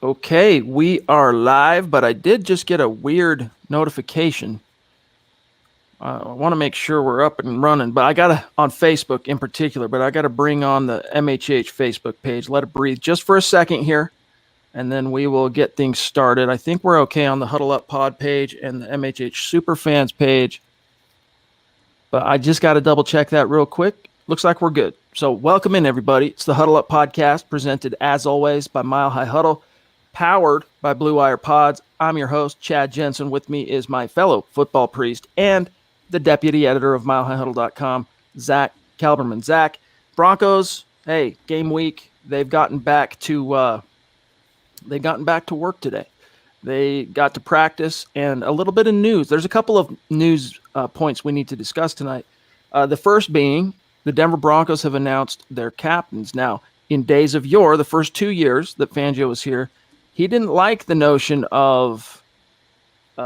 Okay, we are live, but I did just get a weird notification. I want to make sure we're up and running, but I got to, on Facebook in particular, but I got to bring on the MHH Facebook page. Let it breathe just for a second here, and then we will get things started. I think we're okay on the Huddle Up Pod page and the MHH Superfans page, but I just got to double check that real quick. Looks like we're good. So welcome in, everybody. It's the Huddle Up Podcast, presented as always by Mile High Huddle, powered by Blue Wire Pods. I'm your host, Chad Jensen. With me is my fellow football priest and the deputy editor of milehighhuddle.com, Zack Kelberman. Zack, Broncos, hey, game week. They've gotten back to work today. They got to practice, and a little bit of news. There's a couple of news points we need to discuss tonight. The first being the Denver Broncos have announced their captains. Now, in days of yore, the first 2 years that Fangio was here, he didn't like the notion of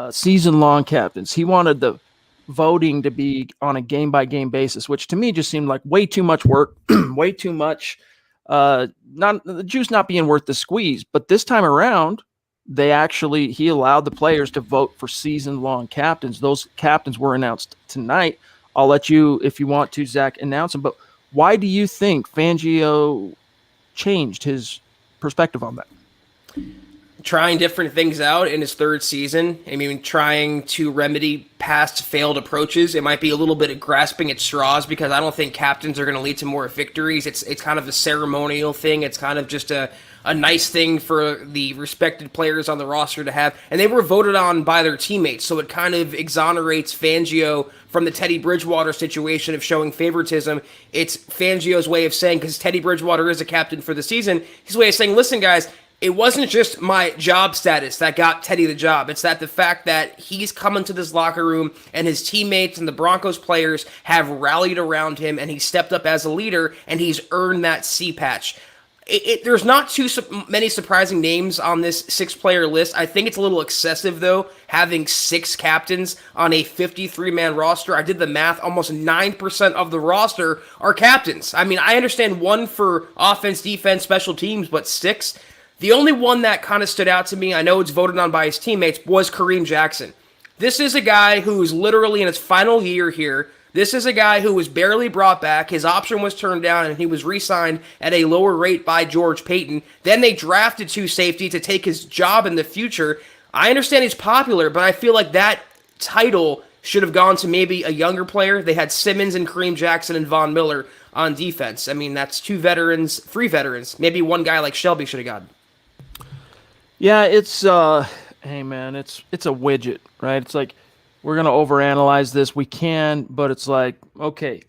season-long captains. He wanted the voting to be on a game-by-game basis, which to me just seemed like way too much work, way too much, not the juice not being worth the squeeze. But this time around, he allowed the players to vote for season-long captains. Those captains were announced tonight. I'll let you, if you want to, Zack, announce them. But why do you think Fangio changed his perspective on that? Trying different things out in his third season. I mean, trying to remedy past failed approaches. It might be a little bit of grasping at straws because I don't think captains are going to lead to more victories. It's kind of a ceremonial thing. It's kind of just a nice thing for the respected players on the roster to have. And they were voted on by their teammates, so it kind of exonerates Fangio from the Teddy Bridgewater situation of showing favoritism. It's Fangio's way of saying, because Teddy Bridgewater is a captain for the season, his way of saying, listen, guys, it wasn't just my job status that got Teddy the job. It's that the fact that he's come into this locker room and his teammates and the Broncos players have rallied around him and he stepped up as a leader and he's earned that C patch. There's not too many surprising names on this 6-player list. I think it's a little excessive, though, having 6 captains on a 53-man roster. I did the math. Almost 9% of the roster are captains. I mean, I understand 1 for offense, defense, special teams, but 6? The only one that kind of stood out to me, I know it's voted on by his teammates, was Kareem Jackson. This is a guy who is literally in his final year here. This is a guy who was barely brought back. His option was turned down, and he was re-signed at a lower rate by George Paton. Then they drafted 2 safety to take his job in the future. I understand he's popular, but I feel like that title should have gone to maybe a younger player. They had Simmons and Kareem Jackson and Von Miller on defense. I mean, that's 3 veterans. Maybe one guy like Shelby should have gotten. Yeah, it's hey man, it's a widget, right? It's like we're gonna overanalyze this. We can, but it's like, okay,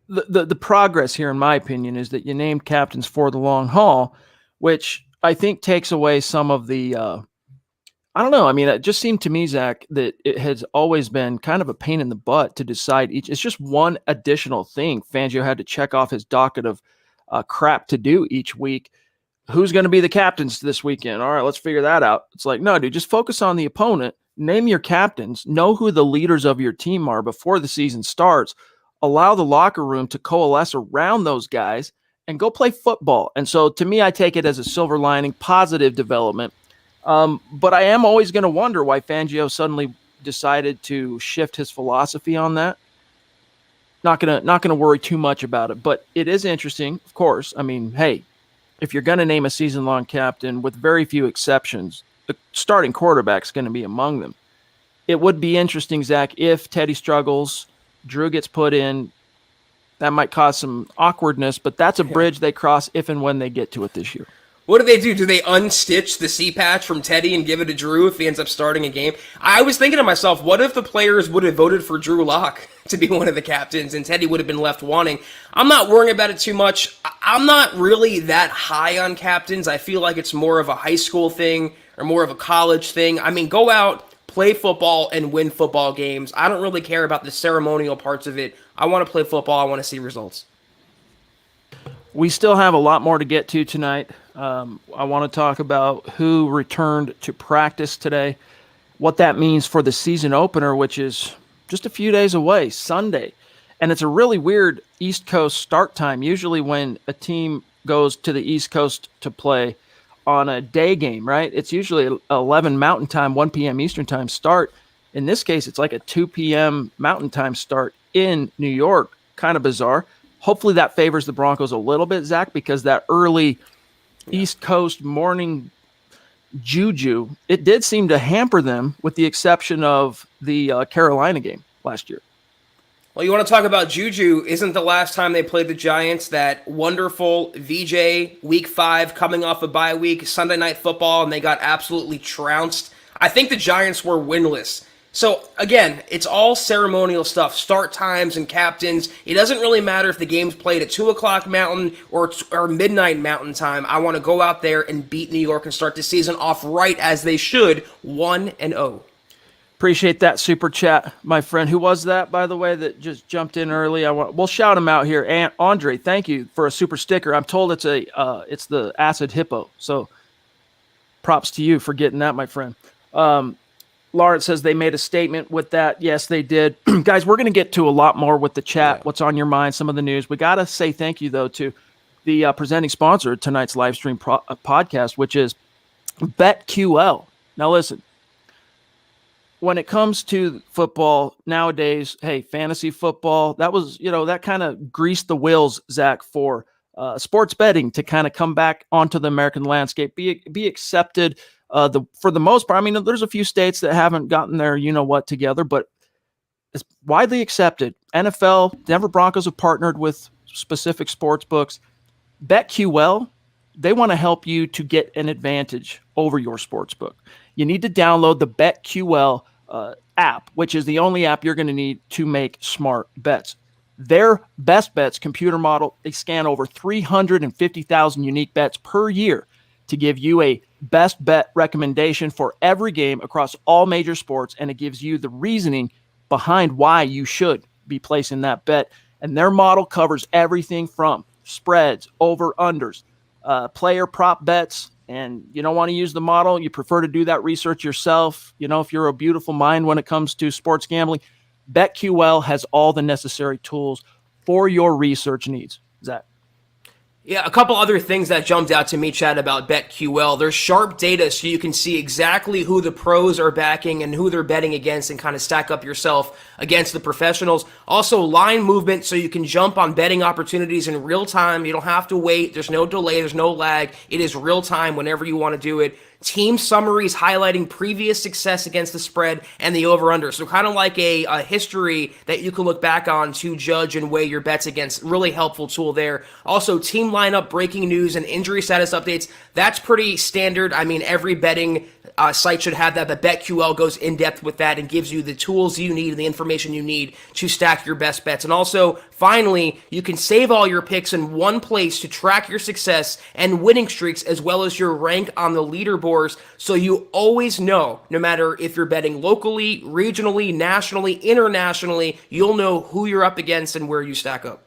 the progress here, in my opinion, is that you named captains for the long haul, which I think takes away some of the I don't know. I mean, it just seemed to me, Zack, that it has always been kind of a pain in the butt to decide each. It's just one additional thing Fangio had to check off his docket of crap to do each week. Who's going to be the captains this weekend? All right, let's figure that out. It's like, no, dude, just focus on the opponent. Name your captains. Know who the leaders of your team are before the season starts. Allow the locker room to coalesce around those guys and go play football. And so to me, I take it as a silver lining, positive development. But I am always going to wonder why Fangio suddenly decided to shift his philosophy on that. Not gonna worry too much about it, but it is interesting, of course. I mean, hey, if you're going to name a season-long captain, with very few exceptions, the starting quarterback's going to be among them. It would be interesting, Zack, if Teddy struggles, Drew gets put in, that might cause some awkwardness, but that's a bridge they cross if and when they get to it this year. What do? Do they unstitch the C-patch from Teddy and give it to Drew if he ends up starting a game? I was thinking to myself, what if the players would have voted for Drew Lock to be one of the captains and Teddy would have been left wanting? I'm not worrying about it too much. I'm not really that high on captains. I feel like it's more of a high school thing or more of a college thing. I mean, go out, play football, and win football games. I don't really care about the ceremonial parts of it. I want to play football. I want to see results. We still have a lot more to get to tonight. I want to talk about who returned to practice today, what that means for the season opener, which is just a few days away, Sunday. And it's a really weird East Coast start time. Usually when a team goes to the East Coast to play, on a day game, right? It's usually 11 Mountain Time, 1 p.m. Eastern Time start. In this case, it's like a 2 p.m. Mountain Time start in New York. Kind of bizarre. Hopefully that favors the Broncos a little bit, Zach, because that early East Coast morning juju, it did seem to hamper them with the exception of the Carolina game last year. Well, you want to talk about juju? Isn't the last time they played the Giants that wonderful VJ Week 5 coming off a bye week, Sunday Night Football, and they got absolutely trounced? I think the Giants were winless. So, again, it's all ceremonial stuff, start times and captains. It doesn't really matter if the game's played at 2 o'clock Mountain or midnight Mountain Time. I want to go out there and beat New York and start the season off right as they should, 1-0. Appreciate that super chat, my friend. Who was that, by the way, that just jumped in early? We'll shout him out here. Andre, thank you for a super sticker. I'm told it's the Acid Hippo, so props to you for getting that, my friend. Lawrence says they made a statement with that. Yes, they did. Guys, we're going to get to a lot more with the chat, what's on your mind, some of the news. We got to say thank you, though, to the presenting sponsor of tonight's live stream podcast, which is BetQL. Now, listen, when it comes to football nowadays, hey, fantasy football, that was, that kind of greased the wheels, Zach, for sports betting to kind of come back onto the American landscape, be accepted. For the most part, I mean, there's a few states that haven't gotten their together, but it's widely accepted. NFL, Denver Broncos have partnered with specific sports books. BetQL, they want to help you to get an advantage over your sports book. You need to download the BetQL app, which is the only app you're going to need to make smart bets. Their best bets computer model, they scan over 350,000 unique bets per year to give you a best bet recommendation for every game across all major sports, and it gives you the reasoning behind why you should be placing that bet. And their model covers everything from spreads, over-unders, player prop bets, and you don't want to use the model. You prefer to do that research yourself. If you're a beautiful mind when it comes to sports gambling, BetQL has all the necessary tools for your research needs. Zach. Yeah, a couple other things that jumped out to me, Chad, about BetQL. There's sharp data so you can see exactly who the pros are backing and who they're betting against and kind of stack up yourself against the professionals. Also, line movement so you can jump on betting opportunities in real time. You don't have to wait. There's no delay. There's no lag. It is real time whenever you want to do it. Team summaries highlighting previous success against the spread and the over-under. So kind of like a history that you can look back on to judge and weigh your bets against. Really helpful tool there. Also, team lineup, breaking news, and injury status updates. That's pretty standard. I mean, every betting site should have that, but BetQL goes in-depth with that and gives you the tools you need and the information you need to stack your best bets. And also, finally, you can save all your picks in one place to track your success and winning streaks as well as your rank on the leaderboards, so you always know, no matter if you're betting locally, regionally, nationally, internationally, you'll know who you're up against and where you stack up.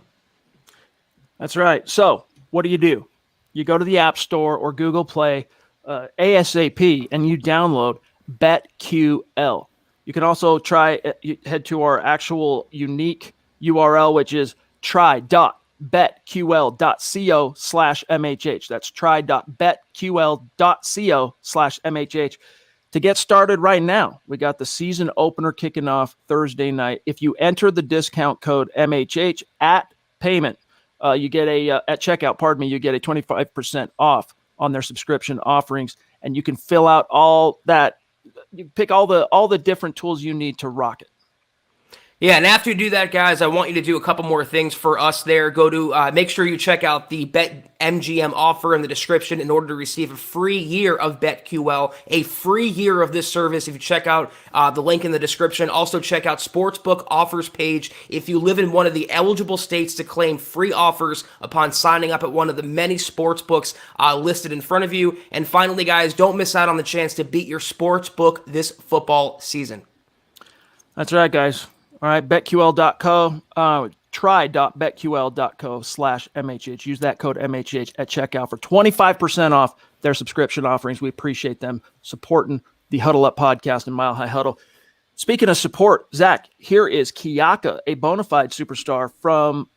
That's right. So what do? You go to the App Store or Google Play ASAP and you download BetQL. You can also head to our actual unique URL, which is try.betql.co/MHH. That's try.betql.co/MHH. To get started right now, we got the season opener kicking off Thursday night. If you enter the discount code MHH at payment, you get at checkout, you get a 25% off on their subscription offerings, and you can fill out all that. You pick all the different tools you need to rock it. Yeah, and after you do that, guys, I want you to do a couple more things for us there. Go to, make sure you check out the BetMGM offer in the description in order to receive a free year of BetQL, a free year of this service if you check out the link in the description. Also, check out Sportsbook offers page if you live in one of the eligible states to claim free offers upon signing up at one of the many sportsbooks listed in front of you. And finally, guys, don't miss out on the chance to beat your sportsbook this football season. That's right, guys. All right, betql.co, try.betql.co/MHH. Use that code MHH at checkout for 25% off their subscription offerings. We appreciate them supporting the Huddle Up podcast and Mile High Huddle. Speaking of support, Zach, here is Kiyaka, a bona fide superstar from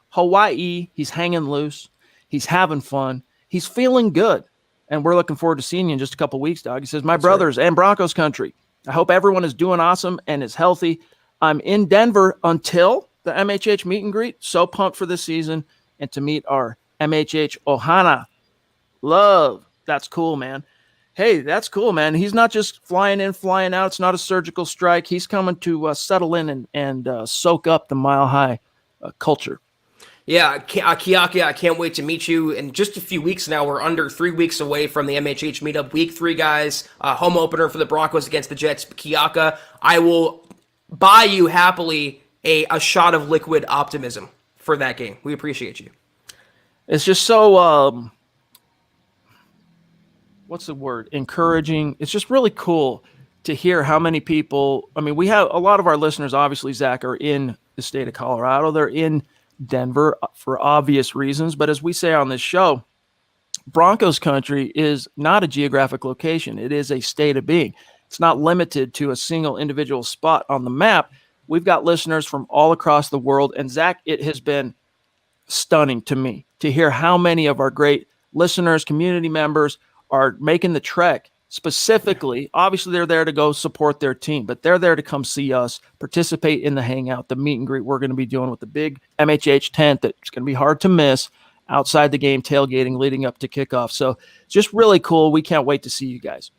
Hawaii. He's hanging loose. He's having fun. He's feeling good. and we're looking forward to seeing you in just a couple weeks, dog. He says, my brothers and Broncos country, I hope everyone is doing awesome and is healthy. I'm in Denver until the MHH meet and greet. So pumped for this season and to meet our MHH Ohana. Love. That's cool, man. Hey, that's cool, man. He's not just flying in, flying out. It's not a surgical strike. He's coming to settle in and soak up the Mile High culture. Yeah, Kiaka, I can't wait to meet you in just a few weeks now. We're under 3 weeks away from the MHH meetup. Week 3, guys. Home opener for the Broncos against the Jets. Kiaka, I will buy you happily a shot of liquid optimism for that game. We appreciate you. It's just so, what's the word? Encouraging. It's just really cool to hear how many people, I mean, we have a lot of our listeners, obviously, Zach, are in the state of Colorado. They're in Denver for obvious reasons. But as we say on this show, Broncos country is not a geographic location. It is a state of being. It's not limited to a single individual spot on the map. We've got listeners from all across the world. And Zach, it has been stunning to me to hear how many of our great listeners, community members are making the trek. Specifically, obviously, they're there to go support their team, but they're there to come see us, participate in the hangout, the meet and greet we're going to be doing with the big MHH tent that's going to be hard to miss outside the game, tailgating leading up to kickoff. So just really cool. We can't wait to see you guys.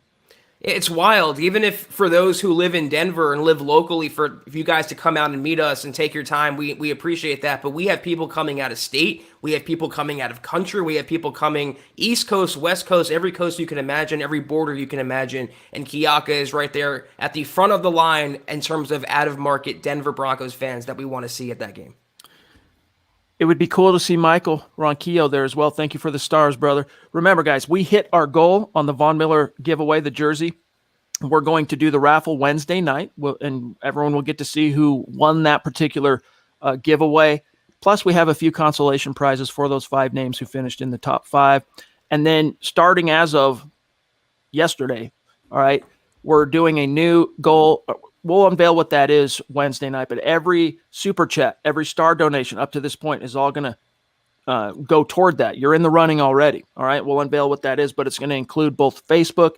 It's wild, even if for those who live in Denver and live locally, for you guys to come out and meet us and take your time, we appreciate that. But we have people coming out of state. We have people coming out of country. We have people coming East Coast, West Coast, every coast you can imagine, every border you can imagine. And Kiaka is right there at the front of the line in terms of out-of-market Denver Broncos fans that we want to see at that game. It would be cool to see Michael Ronquillo there as well. Thank you for the stars, brother. Remember, guys, we hit our goal on the Von Miller giveaway, the jersey. We're going to do the raffle Wednesday night, and everyone will get to see who won that particular giveaway. Plus, we have a few consolation prizes for those 5 names who finished in the top 5. And then starting as of yesterday, all right, we're doing a new goal. We'll unveil what that is Wednesday night, but every super chat, every star donation up to this point is all going to go toward that. You're in the running already. All right. We'll unveil what that is, but it's going to include both Facebook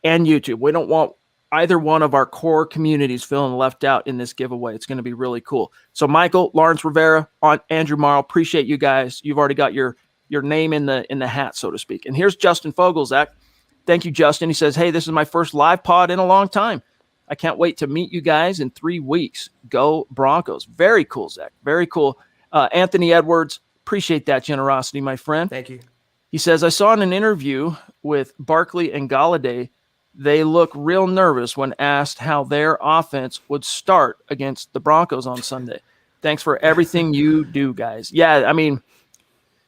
and YouTube. We don't want either one of our core communities feeling left out in this giveaway. It's going to be really cool. So Michael, Lawrence Rivera, Andrew Morrow, appreciate you guys. You've already got your name in the hat, so to speak. And here's Justin Fogel, Zach. Thank you, Justin. He says, hey, this is my first live pod in a long time. I can't wait to meet you guys in 3 weeks. Go Broncos. Very cool, Zach. Very cool. Anthony Edwards, appreciate that generosity, my friend. Thank you. He says, I saw in an interview with Barkley and Galladay, they look real nervous when asked how their offense would start against the Broncos on Sunday. Thanks for everything you do, guys. Yeah, I mean,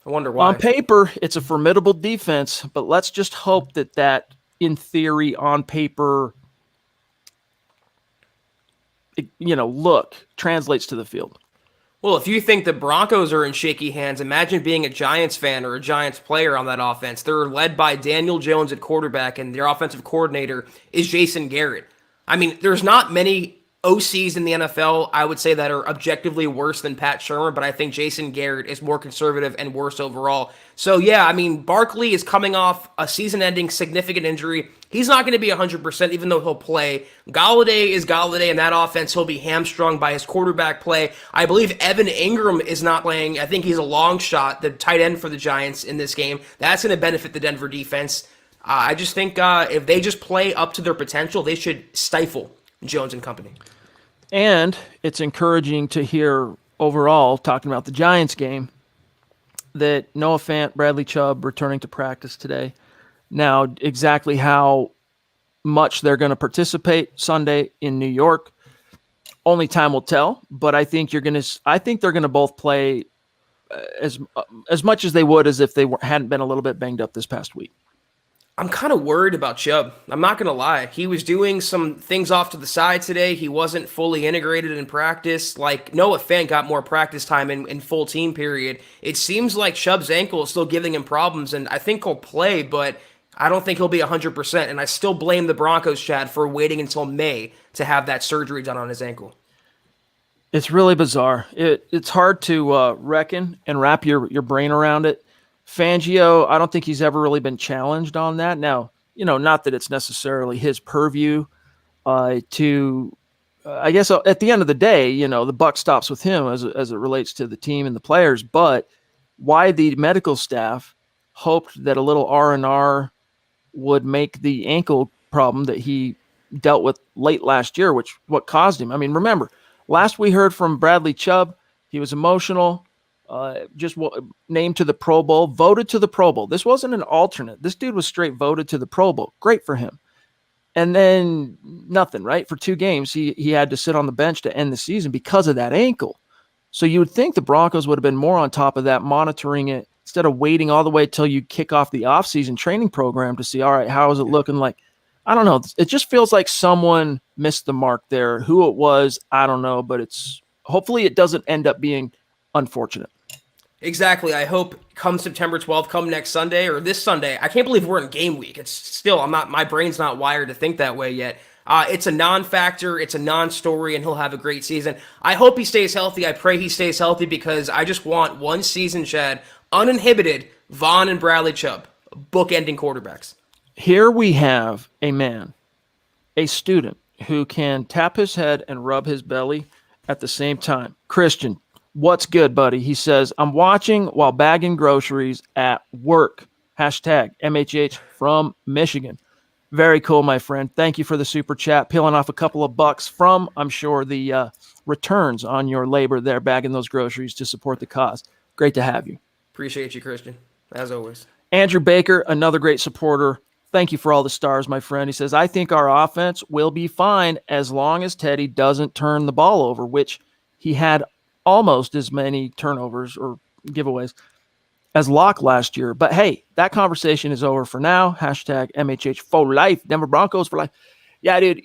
I wonder why. On paper, it's a formidable defense, but let's just hope that in theory, on paper, look translates to the field. Well, if you think the Broncos are in shaky hands, imagine being a Giants fan or a Giants player on that offense. They're led by Daniel Jones at quarterback, and their offensive coordinator is Jason Garrett. I mean, there's not many OCs in the NFL, I would say, that are objectively worse than Pat Shurmur, but I think Jason Garrett is more conservative and worse overall. So, yeah, I mean, Barkley is coming off a season-ending significant injury. He's not going to be 100%, even though he'll play. Galladay is Galladay, and that offense, he'll be hamstrung by his quarterback play. I believe Evan Ingram is not playing. I think he's a long shot, the tight end for the Giants in this game. That's going to benefit the Denver defense. I just think if they just play up to their potential, they should stifle Jones and company. And it's encouraging to hear overall, talking about the Giants game, that Noah Fant, Bradley Chubb returning to practice today. Now, exactly how much they're going to participate Sunday in New York, only time will tell. But I think they're going to both play as much as they would as if they hadn't been a little bit banged up this past week. I'm kind of worried about Chubb. I'm not going to lie. He was doing some things off to the side today. He wasn't fully integrated in practice. Like, Noah Fant got more practice time in full team period. It seems like Chubb's ankle is still giving him problems, and I think he'll play, but I don't think he'll be 100%. And I still blame the Broncos, Chad, for waiting until May to have that surgery done on his ankle. It's really bizarre. It's hard to reckon and wrap your brain around it. Fangio, I don't think he's ever really been challenged on that. Now, not that it's necessarily his purview to I guess at the end of the day, the buck stops with him as it relates to the team and the players. But why the medical staff hoped that a little R&R would make the ankle problem that he dealt with late last year, which what caused him. I mean, remember, last we heard from Bradley Chubb, he was emotional, just named to the Pro Bowl, voted to the Pro Bowl. This wasn't an alternate. This dude was straight voted to the Pro Bowl. Great for him. And then nothing, right? For 2 games, he had to sit on the bench to end the season because of that ankle. So you would think the Broncos would have been more on top of that, monitoring it instead of waiting all the way till you kick off the offseason training program to see, all right, how is it looking like? I don't know. It just feels like someone missed the mark there. Who it was, I don't know, but hopefully it doesn't end up being unfortunate. Exactly. I hope come September 12th, come next Sunday or this Sunday. I can't believe we're in game week. It's still, my brain's not wired to think that way yet. It's a non-factor. It's a non-story, and he'll have a great season. I hope he stays healthy. I pray he stays healthy because I just want one season, Chad, uninhibited, Vaughn and Bradley Chubb, book-ending quarterbacks. Here we have a man, a student who can tap his head and rub his belly at the same time. Christian, what's good, buddy? He says, I'm watching while bagging groceries at work. Hashtag MHH from Michigan. Very cool, my friend. Thank you for the super chat. Peeling off a couple of bucks from, I'm sure, the returns on your labor there, bagging those groceries to support the cause. Great to have you. Appreciate you, Christian, as always. Andrew Baker, another great supporter. Thank you for all the stars, my friend. He says, I think our offense will be fine as long as Teddy doesn't turn the ball over, which he had almost as many turnovers or giveaways as Locke last year. But hey, that conversation is over for now. Hashtag MHH for life. Denver Broncos for life. Yeah, dude,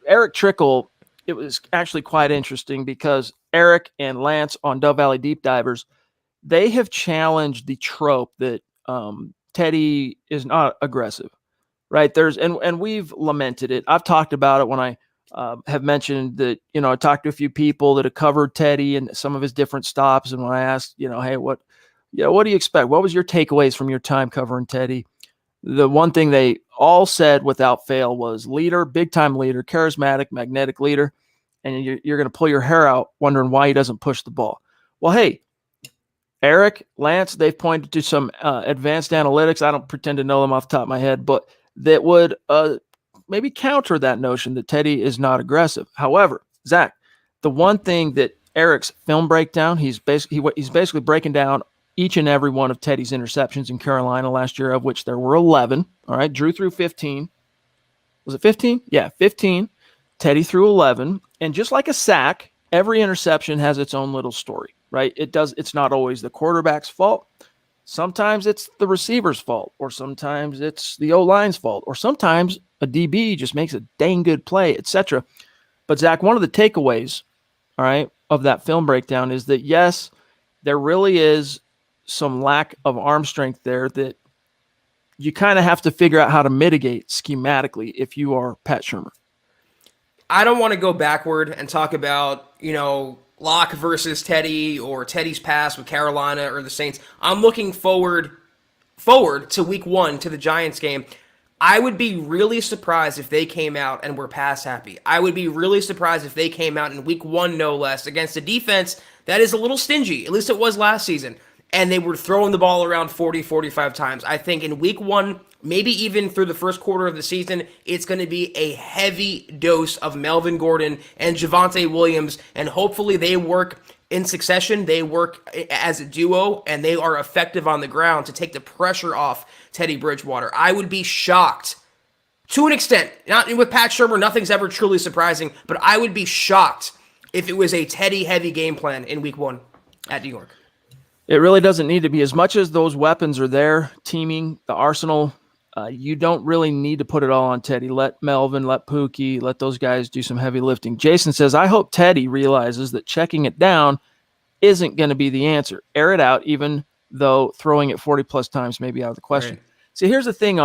Eric Trickle, it was actually quite interesting because Eric and Lance on Dove Valley Deep Divers, they have challenged the trope that Teddy is not aggressive, right? And we've lamented it. I've talked about it when I have mentioned that, I talked to a few people that have covered Teddy and some of his different stops. And when I asked, hey, what do you expect? What was your takeaways from your time covering Teddy? The one thing they all said without fail was leader, big time leader, charismatic, magnetic leader. And you're going to pull your hair out wondering why he doesn't push the ball. Well, hey, Eric, Lance, they've pointed to some advanced analytics. I don't pretend to know them off the top of my head, but that would maybe counter that notion that Teddy is not aggressive. However, Zach, the one thing that Eric's film breakdown, he's basically breaking down each and every one of Teddy's interceptions in Carolina last year, of which there were 11. All right, Drew threw 15. Was it 15? Yeah, 15. Teddy threw 11. And just like a sack, every interception has its own little story, right? It's not always the quarterback's fault. Sometimes it's the receiver's fault, or sometimes it's the O-line's fault, or sometimes a DB just makes a dang good play, etc. But Zach, one of the takeaways, all right, of that film breakdown is that, yes, there really is some lack of arm strength there that you kind of have to figure out how to mitigate schematically if you are Pat Shurmur. I don't want to go backward and talk about, Locke versus Teddy or Teddy's pass with Carolina or the Saints. I'm looking forward to week 1, to the Giants game. I would be really surprised if they came out and were pass happy. I would be really surprised if they came out in week 1, no less, against a defense that is a little stingy. At least it was last season. And they were throwing the ball around 40, 45 times. I think in week 1, maybe even through the first quarter of the season, it's going to be a heavy dose of Melvin Gordon and Javonte Williams, and hopefully they work in succession. They work as a duo, and they are effective on the ground to take the pressure off Teddy Bridgewater. I would be shocked, to an extent, not with Pat Shurmur, nothing's ever truly surprising, but I would be shocked if it was a Teddy-heavy game plan in week 1 at New York. It really doesn't need to be. As much as those weapons are there, teaming, the arsenal, you don't really need to put it all on Teddy. Let Melvin, let Pookie, let those guys do some heavy lifting. Jason says, I hope Teddy realizes that checking it down isn't going to be the answer. Air it out, even though throwing it 40-plus times may be out of the question. Right. See, here's the thing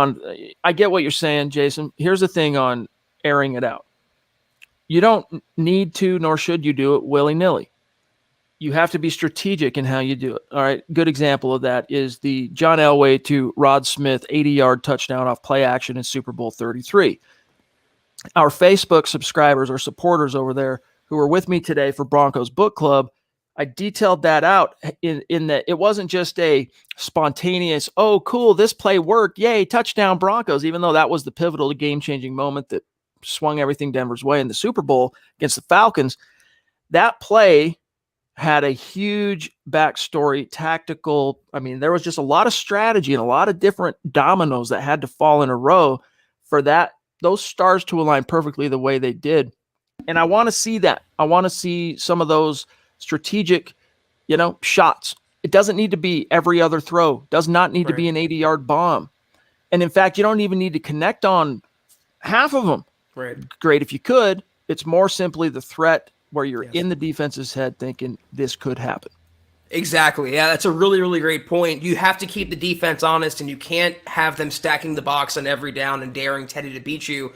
I get what you're saying, Jason. Here's the thing on airing it out. You don't need to, nor should you do it willy-nilly. you have to be strategic in how you do it. All right. Good example of that is the John Elway to Rod Smith 80-yard touchdown off play action in Super Bowl 33. Our Facebook subscribers or supporters over there who were with me today for Broncos Book Club, I detailed that out in that it wasn't just a spontaneous, oh, cool, this play worked, yay, touchdown Broncos, even though that was the pivotal game-changing moment that swung everything Denver's way in the Super Bowl against the Falcons. That play had a huge backstory, tactical. I mean, there was just a lot of strategy and a lot of different dominoes that had to fall in a row for those stars to align perfectly the way they did. And I want to see that. I want to see some of those strategic, shots. It doesn't need to be every other throw. Does not need to be an 80-yard bomb. And in fact, you don't even need to connect on half of them. Right. Great if you could. It's more simply the threat where you're in the defense's head thinking this could happen. Exactly. Yeah, that's a really, really great point. You have to keep the defense honest, and you can't have them stacking the box on every down and daring Teddy to beat you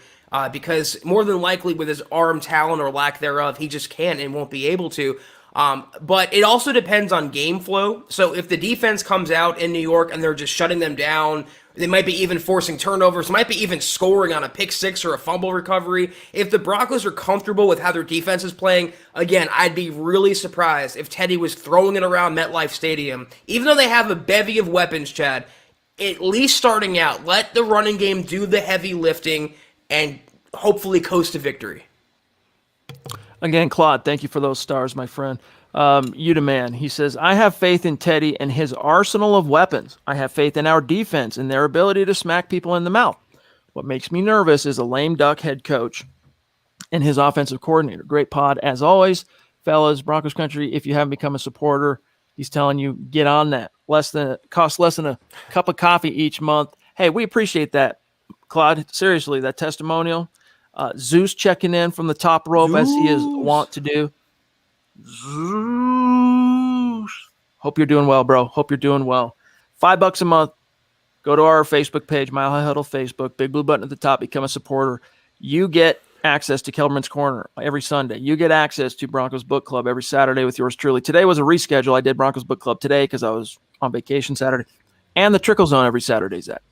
because more than likely with his arm talent or lack thereof, he just can't and won't be able to. But it also depends on game flow. So if the defense comes out in New York and they're just shutting them down, they might be even forcing turnovers, might be even scoring on a pick six or a fumble recovery. If the Broncos are comfortable with how their defense is playing, again, I'd be really surprised if Teddy was throwing it around MetLife Stadium. Even though they have a bevy of weapons, Chad, at least starting out, let the running game do the heavy lifting and hopefully coast to victory. Again, Claude, thank you for those stars, my friend. Udaman, he says, I have faith in Teddy and his arsenal of weapons. I have faith in our defense and their ability to smack people in the mouth. What makes me nervous is a lame duck head coach and his offensive coordinator. Great pod, as always. Fellas, Broncos country, if you haven't become a supporter, he's telling you, get on that. Costs less than a cup of coffee each month. Hey, we appreciate that, Claude. Seriously, that testimonial. Zeus checking in from the top rope as he is wont to do. Zeus. Hope you're doing well, bro. Hope you're doing well. $5 a month. Go to our Facebook page, Mile High Huddle Facebook. Big blue button at the top. Become a supporter. You get access to Kelberman's Corner every Sunday. You get access to Broncos Book Club every Saturday with yours truly. Today was a reschedule. I did Broncos Book Club today because I was on vacation Saturday. And the Trickle Zone every Saturday, Zach.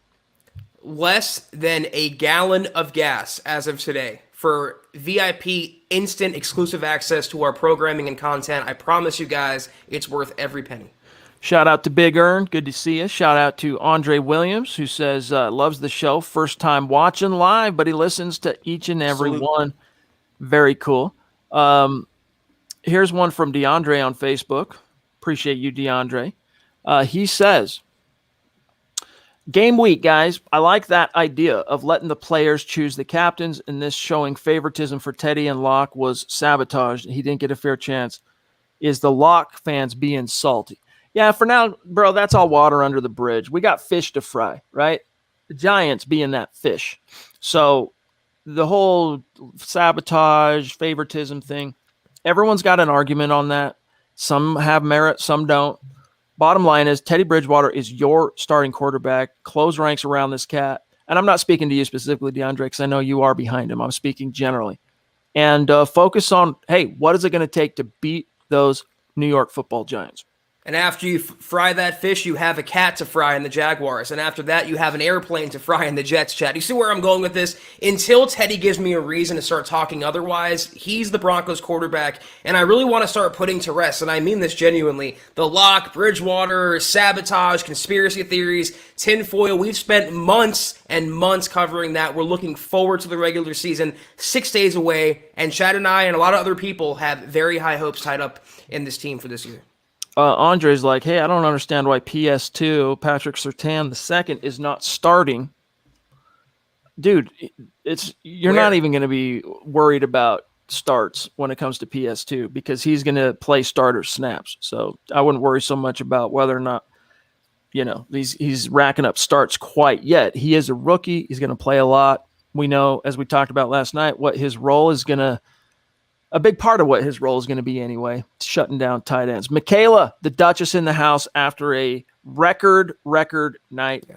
Less than a gallon of gas as of today for VIP instant exclusive access to our programming and content. I promise you guys, it's worth every penny. Shout out to Big Earn. Good to see you. Shout out to Andre Williams, who says loves the show. First time watching live, but he listens to each and every one. Very cool. Here's one from DeAndre on Facebook. Appreciate you, DeAndre. He says, game week, guys. I like that idea of letting the players choose the captains, and this showing favoritism for Teddy and Locke was sabotaged. He didn't get a fair chance. Is the Locke fans being salty? Yeah, for now, bro, that's all water under the bridge. We got fish to fry, right? The Giants being that fish. So the whole sabotage, favoritism thing, everyone's got an argument on that. Some have merit, some don't. Bottom line is Teddy Bridgewater is your starting quarterback. Close ranks around this cat. And I'm not speaking to you specifically, DeAndre, because I know you are behind him. I'm speaking generally. And focus on, hey, what is it going to take to beat those New York Football Giants? And after you fry that fish, you have a cat to fry in the Jaguars. And after that, you have an airplane to fry in the Jets, Chad. You see where I'm going with this? Until Teddy gives me a reason to start talking otherwise, he's the Broncos quarterback. And I really want to start putting to rest, and I mean this genuinely, the Locke, Bridgewater, sabotage, conspiracy theories, tinfoil. We've spent months and months covering that. We're looking forward to the regular season, 6 days away. And Chad and I and a lot of other people have very high hopes tied up in this team for this year. Andre's like, hey, I don't understand why PS2, Patrick Surtain II, is not starting. Dude, you're not even going to be worried about starts when it comes to PS2 because he's going to play starter snaps. So I wouldn't worry so much about whether or not, he's racking up starts quite yet. He is a rookie. He's going to play a lot. We know, as we talked about last night, what his role is going to a big part of what his role is going to be anyway, shutting down tight ends. Michaela, the Duchess in the house after a record night. Yeah.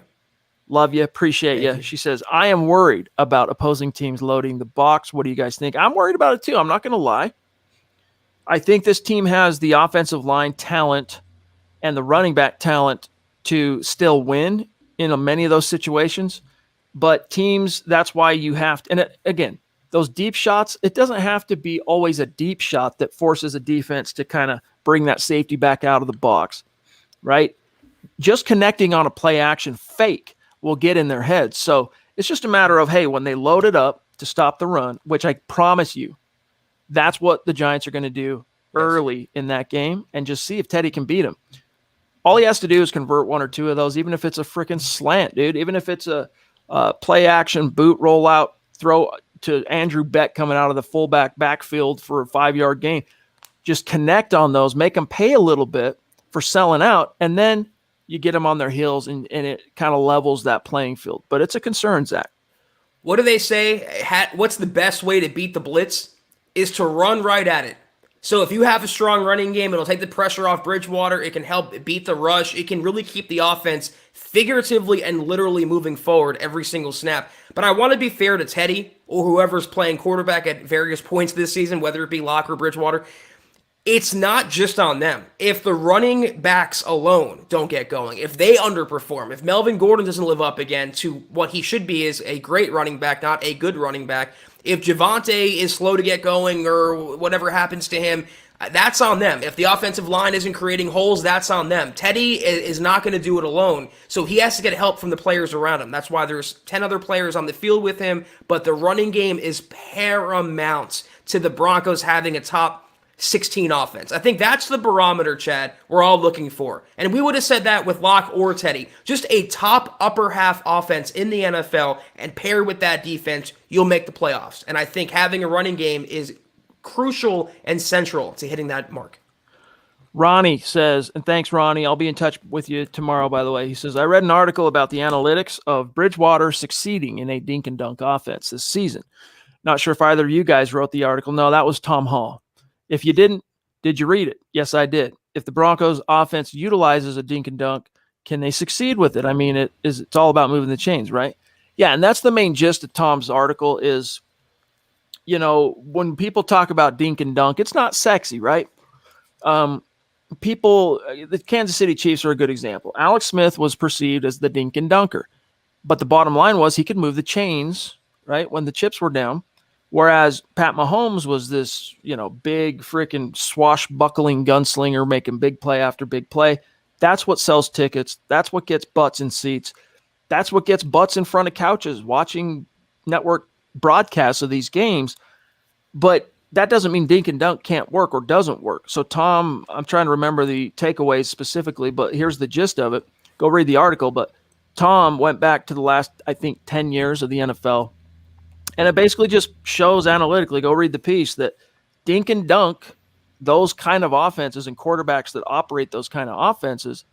Love you. Appreciate you. She says, I am worried about opposing teams loading the box. What do you guys think? I'm worried about it too. I'm not going to lie. I think this team has the offensive line talent and the running back talent to still win in many of those situations. But teams, that's why you have to, and again, those deep shots, it doesn't have to be always a deep shot that forces a defense to kind of bring that safety back out of the box, right? Just connecting on a play action fake will get in their heads. So it's just a matter of, hey, when they load it up to stop the run, which I promise you, that's what the Giants are going to do early in that game, and just see if Teddy can beat him. All he has to do is convert one or two of those, even if it's a freaking slant, dude. Even if it's a play action boot rollout throw to Andrew Beck coming out of the fullback backfield for a 5-yard gain. Just connect on those, make them pay a little bit for selling out, and then you get them on their heels, and it kind of levels that playing field. But it's a concern, Zach. What do they say? What's the best way to beat the blitz? Is to run right at it. So if you have a strong running game, it'll take the pressure off Bridgewater. It can help beat the rush. It can really keep the offense figuratively and literally moving forward every single snap. But I want to be fair to Teddy or whoever's playing quarterback at various points this season, whether it be Locke or Bridgewater. It's not just on them. If the running backs alone don't get going, if they underperform, if Melvin Gordon doesn't live up again to what he should be as a great running back, not a good running back, if Javonte is slow to get going or whatever happens to him, that's on them. If the offensive line isn't creating holes, that's on them. Teddy is not going to do it alone, so he has to get help from the players around him. That's why there's 10 other players on the field with him, but the running game is paramount to the Broncos having a top 16 offense. I think that's the barometer, Chad, we're all looking for. And we would have said that with Locke or Teddy. Just a top upper half offense in the NFL, and paired with that defense, you'll make the playoffs. And I think having a running game is crucial and central to hitting that mark. Ronnie says, and thanks, Ronnie. I'll be in touch with you tomorrow, by the way. He says, I read an article about the analytics of Bridgewater succeeding in a dink and dunk offense this season. Not sure if either of you guys wrote the article. No, that was Tom Hall. If you didn't, did you read it? Yes, I did. If the Broncos offense utilizes a dink and dunk, can they succeed with it? I mean, it's all about moving the chains, right? Yeah, and that's the main gist of Tom's article is, when people talk about dink and dunk, it's not sexy, right? The Kansas City Chiefs are a good example. Alex Smith was perceived as the dink and dunker, but the bottom line was he could move the chains, right, when the chips were down. Whereas Pat Mahomes was this, big freaking swashbuckling gunslinger making big play after big play. That's what sells tickets. That's what gets butts in seats. That's what gets butts in front of couches watching network broadcasts of these games. But that doesn't mean dink and dunk can't work or doesn't work. So, Tom, I'm trying to remember the takeaways specifically, but here's the gist of it. Go read the article. But Tom went back to the last, I think, 10 years of the NFL. And it basically just shows analytically, go read the piece, that dink and dunk, those kind of offenses and quarterbacks that operate those kind of offenses,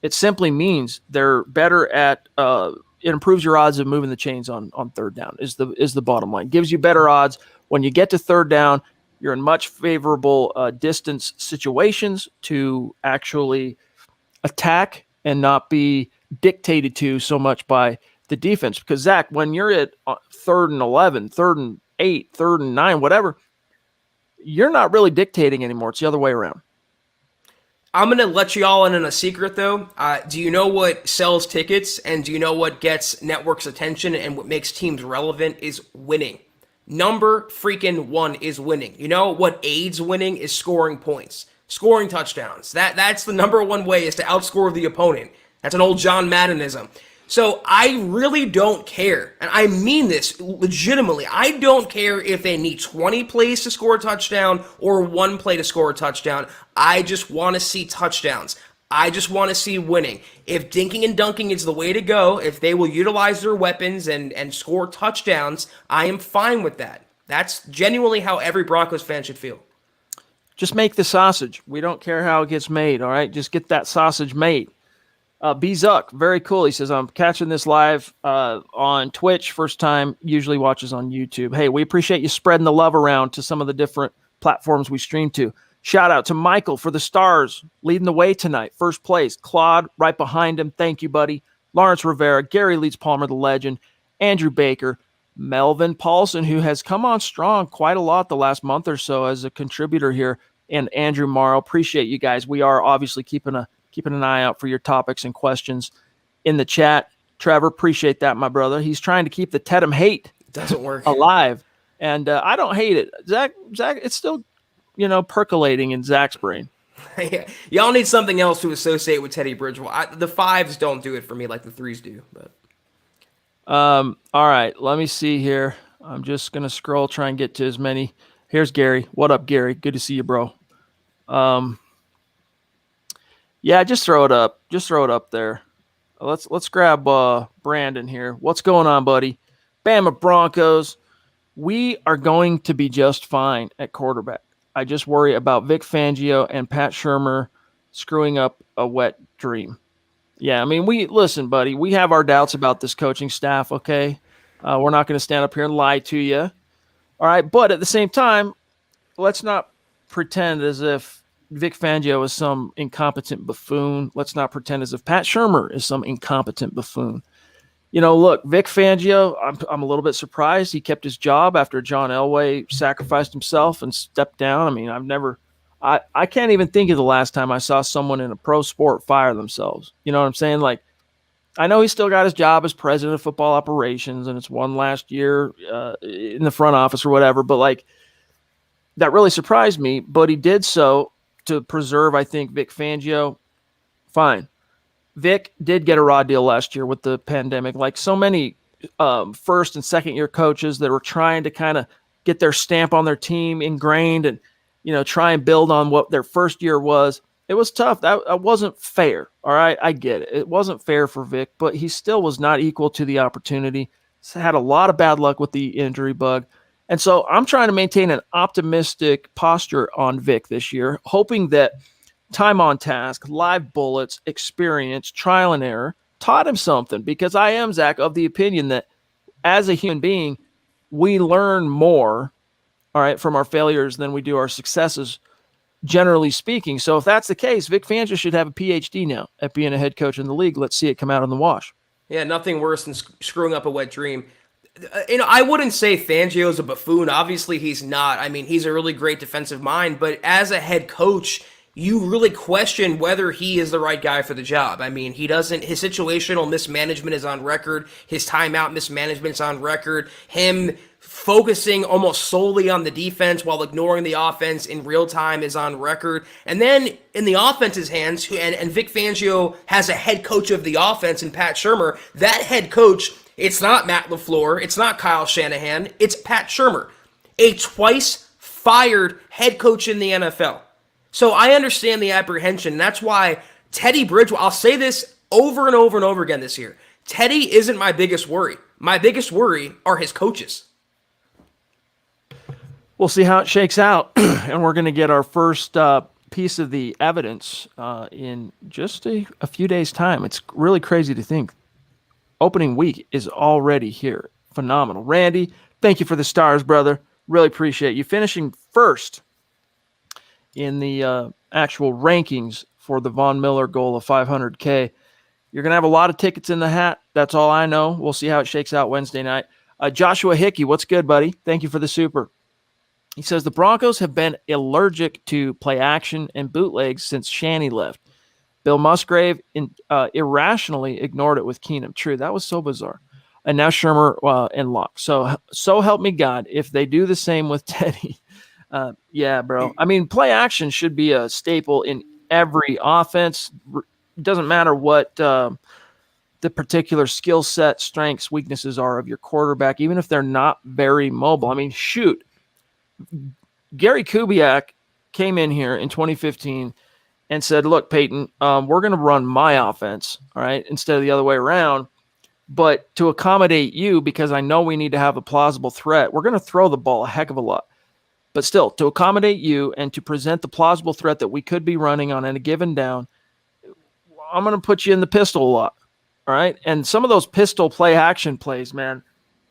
it simply means they're better at it improves your odds of moving the chains on third down is the bottom line. Gives you better odds. When you get to third down, you're in much favorable distance situations to actually attack and not be dictated to so much by the defense. Because, Zach, when you're at 3rd and 11, 3rd and 8, 3rd and 9, whatever, you're not really dictating anymore. It's the other way around. I'm going to let you all in on a secret, though. Do you know what sells tickets, and do you know what gets networks' attention and what makes teams relevant is winning? Number freaking one is winning. You know what aids winning is scoring points, scoring touchdowns. That's the number one way is to outscore the opponent. That's an old John Maddenism. So I really don't care, and I mean this legitimately. I don't care if they need 20 plays to score a touchdown or 1 play to score a touchdown. I just want to see touchdowns. I just want to see winning. If dinking and dunking is the way to go, if they will utilize their weapons and score touchdowns, I am fine with that. That's genuinely how every Broncos fan should feel. Just make the sausage. We don't care how it gets made, all right? Just get that sausage made. B. Zuck, very cool. He says, I'm catching this live on Twitch. First time, usually watches on YouTube. Hey, we appreciate you spreading the love around to some of the different platforms we stream to. Shout out to Michael for the stars, leading the way tonight. First place. Claude, right behind him. Thank you, buddy. Lawrence Rivera, Gary Leeds Palmer, the legend. Andrew Baker, Melvin Paulson, who has come on strong quite a lot the last month or so as a contributor here. and Andrew Morrow. Appreciate you guys. We are obviously keeping an eye out for your topics and questions in the chat. Trevor, appreciate that, my brother. He's trying to keep the Tedham hate Doesn't work. alive, and I don't hate it. Zach, it's still, percolating in Zach's brain. Yeah. Y'all need something else to associate with Teddy Bridgewater. The 5s don't do it for me like the 3s do. But all right, let me see here. I'm just gonna scroll, try and get to as many. Here's Gary. What up, Gary? Good to see you, bro. Yeah, just throw it up. Just throw it up there. Let's grab Brandon here. What's going on, buddy? Bama Broncos. We are going to be just fine at quarterback. I just worry about Vic Fangio and Pat Shurmur screwing up a wet dream. Yeah, I mean, listen, buddy, we have our doubts about this coaching staff, okay? We're not going to stand up here and lie to you. All right, but at the same time, let's not pretend as if Vic Fangio is some incompetent buffoon. Let's not pretend as if Pat Shurmur is some incompetent buffoon. Look, Vic Fangio, I'm a little bit surprised he kept his job after John Elway sacrificed himself and stepped down. I mean, I can't even think of the last time I saw someone in a pro sport fire themselves. You know what I'm saying? Like, I know he still got his job as president of football operations, and it's one last year in the front office or whatever, but like, that really surprised me, but he did so to preserve, I think, Vic Fangio. Fine. Vic did get a raw deal last year with the pandemic, like so many first and second year coaches that were trying to kind of get their stamp on their team ingrained and, try and build on what their first year was. It was tough. That wasn't fair. All right. I get it. It wasn't fair for Vic, but he still was not equal to the opportunity. He's had a lot of bad luck with the injury bug. And so I'm trying to maintain an optimistic posture on Vic this year, hoping that time on task, live bullets, experience, trial and error taught him something, because I am, Zach, of the opinion that as a human being, we learn more, all right, from our failures than we do our successes, generally speaking. So if that's the case, Vic Fangio should have a PhD now at being a head coach in the league. Let's see it come out in the wash. Yeah, nothing worse than screwing up a wet dream. I wouldn't say Fangio is a buffoon. Obviously, he's not. I mean, he's a really great defensive mind, but as a head coach, you really question whether he is the right guy for the job. I mean, his situational mismanagement is on record. His timeout mismanagement is on record. Him focusing almost solely on the defense while ignoring the offense in real time is on record. And then in the offense's hands, and Vic Fangio has a head coach of the offense in Pat Shurmur, that head coach, it's not Matt LaFleur, it's not Kyle Shanahan, it's Pat Shurmur, a twice fired head coach in the NFL. So I understand the apprehension. That's why Teddy Bridgewater, I'll say this over and over and over again this year, Teddy isn't my biggest worry. My biggest worry are his coaches. We'll see how it shakes out, and we're going to get our first piece of the evidence in just a few days' time. It's really crazy to think. Opening week is already here. Phenomenal. Randy, thank you for the stars, brother. Really appreciate you. Finishing first in the actual rankings for the Von Miller goal of 500K. You're going to have a lot of tickets in the hat. That's all I know. We'll see how it shakes out Wednesday night. Joshua Hickey, what's good, buddy? Thank you for the super. He says the Broncos have been allergic to play action and bootlegs since Shanny left. Bill Musgrave irrationally ignored it with Keenum. True, that was so bizarre. And now Shurmur and Locke. So help me God if they do the same with Teddy. Yeah, bro. I mean, play action should be a staple in every offense. It doesn't matter what the particular skill set, strengths, weaknesses are of your quarterback, even if they're not very mobile. I mean, shoot. Gary Kubiak came in here in 2015 and said, look, Peyton, we're going to run my offense, all right, instead of the other way around. But to accommodate you, because I know we need to have a plausible threat, we're going to throw the ball a heck of a lot. But still, to accommodate you and to present the plausible threat that we could be running on any given down, I'm going to put you in the pistol a lot, all right? And some of those pistol play action plays, man,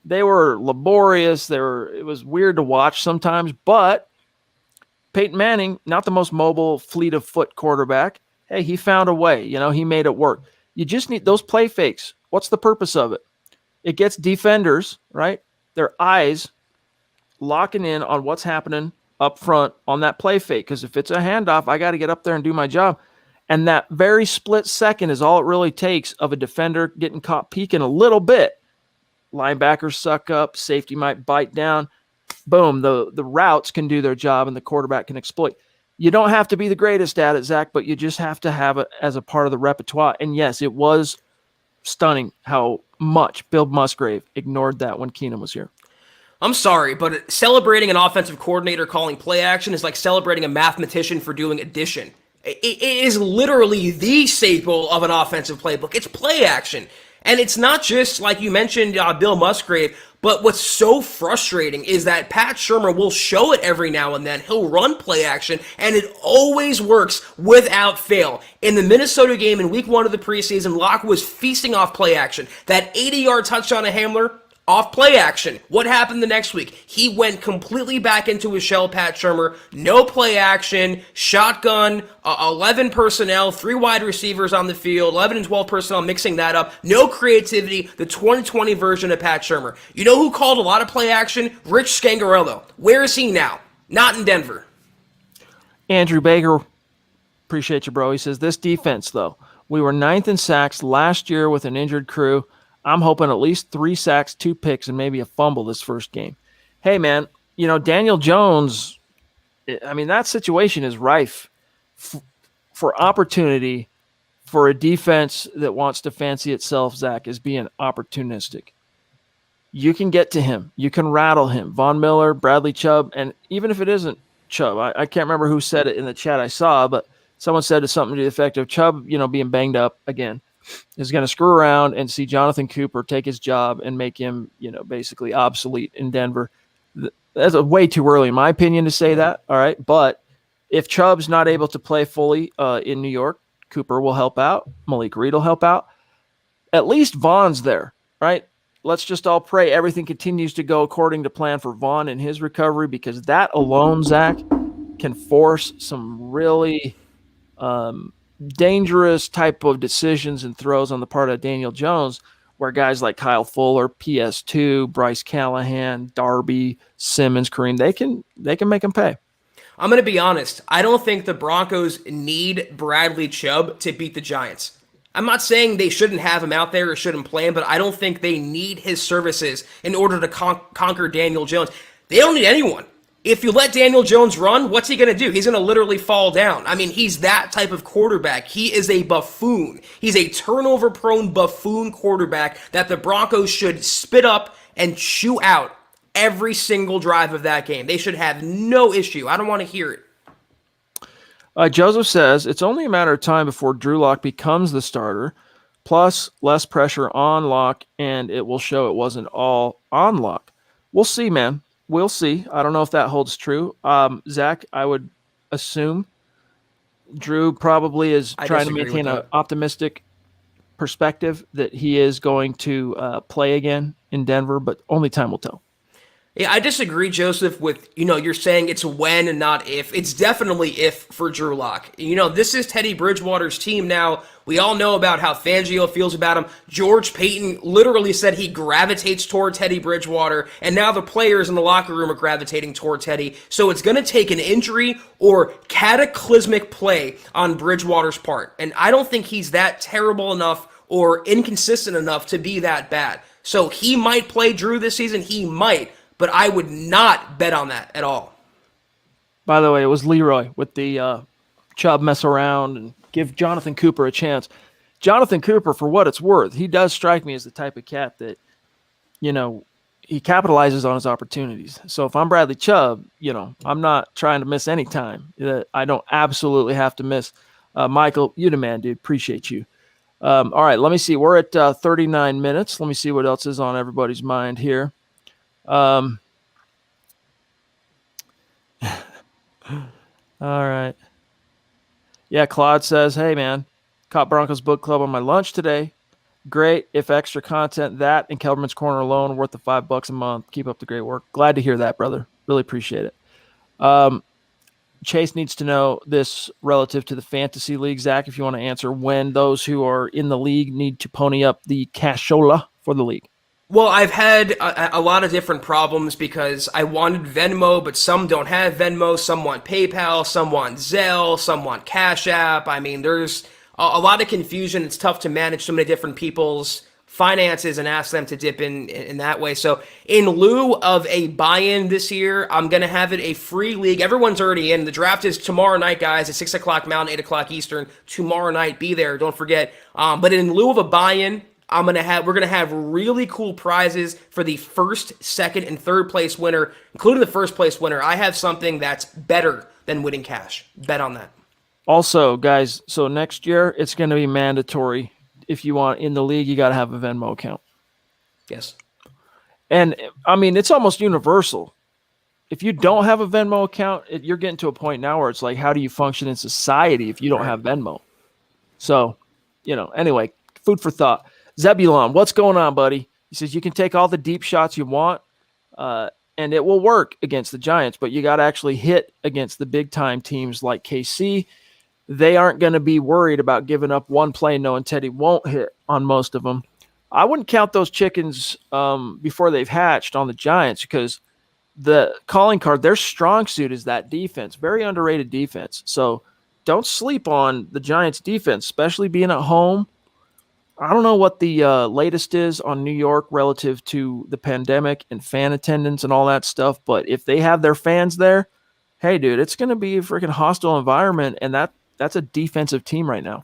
they were laborious. It was weird to watch sometimes, but Peyton Manning, not the most mobile, fleet of foot quarterback. Hey, he found a way. He made it work. You just need those play fakes. What's the purpose of it? It gets defenders, right, their eyes locking in on what's happening up front on that play fake, because if it's a handoff, I got to get up there and do my job. And that very split second is all it really takes of a defender getting caught peeking a little bit. Linebackers suck up, safety might bite down. Boom, the routes can do their job and the quarterback can exploit. You don't have to be the greatest at it, Zach, but you just have to have it as a part of the repertoire. And yes, it was stunning how much Bill Musgrave ignored that when Keenum was here. I'm sorry, but celebrating an offensive coordinator calling play action is like celebrating a mathematician for doing addition. It is literally the staple of an offensive playbook. It's play action. And it's not just, like you mentioned, Bill Musgrave, but what's so frustrating is that Pat Shurmur will show it every now and then. He'll run play action, and it always works without fail. In the Minnesota game in week 1 of the preseason, Locke was feasting off play action. That 80-yard touchdown to Hamler, off play action. What happened the next week? He went completely back into his shell, Pat Shurmur. No play action, shotgun, 11 personnel, 3 wide receivers on the field, 11 and 12 personnel, mixing that up. No creativity, the 2020 version of Pat Shurmur. You know who called a lot of play action? Rich Scangarello. Where is he now? Not in Denver. Andrew Baker, appreciate you, bro. He says, this defense, though, we were 9th in sacks last year with an injured crew. I'm hoping at least 3 sacks, 2 picks, and maybe a fumble this first game. Hey, man, Daniel Jones, I mean, that situation is rife for opportunity for a defense that wants to fancy itself, Zach, as being opportunistic. You can get to him. You can rattle him. Von Miller, Bradley Chubb, and even if it isn't Chubb, I can't remember who said it in the chat I saw, but someone said something to the effect of Chubb, being banged up again, is going to screw around and see Jonathan Cooper take his job and make him, basically obsolete in Denver. That's way too early, in my opinion, to say that. All right. But if Chubb's not able to play fully in New York, Cooper will help out. Malik Reed will help out. At least Vaughn's there, right? Let's just all pray everything continues to go according to plan for Vaughn and his recovery, because that alone, Zach, can force some really dangerous type of decisions and throws on the part of Daniel Jones, where guys like Kyle Fuller, PS2, Bryce Callahan, Darby, Simmons, Kareem, they can make them pay. I'm going to be honest. I don't think the Broncos need Bradley Chubb to beat the Giants. I'm not saying they shouldn't have him out there or shouldn't play him, but I don't think they need his services in order to conquer Daniel Jones. They don't need anyone. If you let Daniel Jones run, what's he going to do? He's going to literally fall down. I mean, he's that type of quarterback. He is a buffoon. He's a turnover-prone buffoon quarterback that the Broncos should spit up and chew out every single drive of that game. They should have no issue. I don't want to hear it. Joseph says, it's only a matter of time before Drew Lock becomes the starter, plus less pressure on Lock, and it will show it wasn't all on Lock. We'll see, man. We'll see. I don't know if that holds true. Zach, I would assume Drew probably is trying to maintain an optimistic perspective that he is going to play again in Denver, but only time will tell. Yeah, I disagree, Joseph, with, you're saying it's when and not if. It's definitely if for Drew Lock. This is Teddy Bridgewater's team now. We all know about how Fangio feels about him. George Payton literally said he gravitates toward Teddy Bridgewater, and now the players in the locker room are gravitating toward Teddy. So it's going to take an injury or cataclysmic play on Bridgewater's part. And I don't think he's that terrible enough or inconsistent enough to be that bad. So he might play Drew this season. He might. But I would not bet on that at all. By the way, it was Leroy with the Chubb mess around and give Jonathan Cooper a chance. Jonathan Cooper, for what it's worth, he does strike me as the type of cat that, he capitalizes on his opportunities. So if I'm Bradley Chubb, I'm not trying to miss any time that I don't absolutely have to miss. Michael, you the man, dude. Appreciate you. All right, let me see. We're at 39 minutes. Let me see what else is on everybody's mind here. All right. Yeah, Claude says, hey, man, caught Broncos Book Club on my lunch today. Great. If extra content, that and Kelberman's Corner alone worth the $5 a month. Keep up the great work. Glad to hear that, brother. Really appreciate it. Chase needs to know this relative to the fantasy league. Zach, if you want to answer when those who are in the league need to pony up the cashola for the league. Well, I've had a lot of different problems because I wanted Venmo, but some don't have Venmo. Some want PayPal, some want Zelle, some want Cash App. I mean, there's a lot of confusion. It's tough to manage so many different people's finances and ask them to dip in that way. So, in lieu of a buy-in this year, I'm gonna have it a free league. Everyone's already in. The draft is tomorrow night, guys, at 6 o'clock Mountain, 8 o'clock Eastern. Tomorrow night, be there. Don't forget. But in lieu of a buy-in, we're gonna have really cool prizes for the first, second, and third place winner, including the first place winner. I have something that's better than winning cash. Bet on that. Also, guys, so next year it's going to be mandatory. If you want in the league, you got to have a Venmo account. Yes. And I mean, it's almost universal. If you don't have a Venmo account, you're getting to a point now where it's like, how do you function in society if you don't have Venmo? So, anyway, food for thought. Zebulon, what's going on, buddy? He says you can take all the deep shots you want, and it will work against the Giants, but you got to actually hit against the big-time teams like KC. They aren't going to be worried about giving up one play knowing Teddy won't hit on most of them. I wouldn't count those chickens before they've hatched on the Giants because the calling card, their strong suit is that defense, very underrated defense. So don't sleep on the Giants defense, especially being at home. I don't know what the latest is on New York relative to the pandemic and fan attendance and all that stuff, but if they have their fans there, hey, dude, it's going to be a freaking hostile environment, and that's a defensive team right now.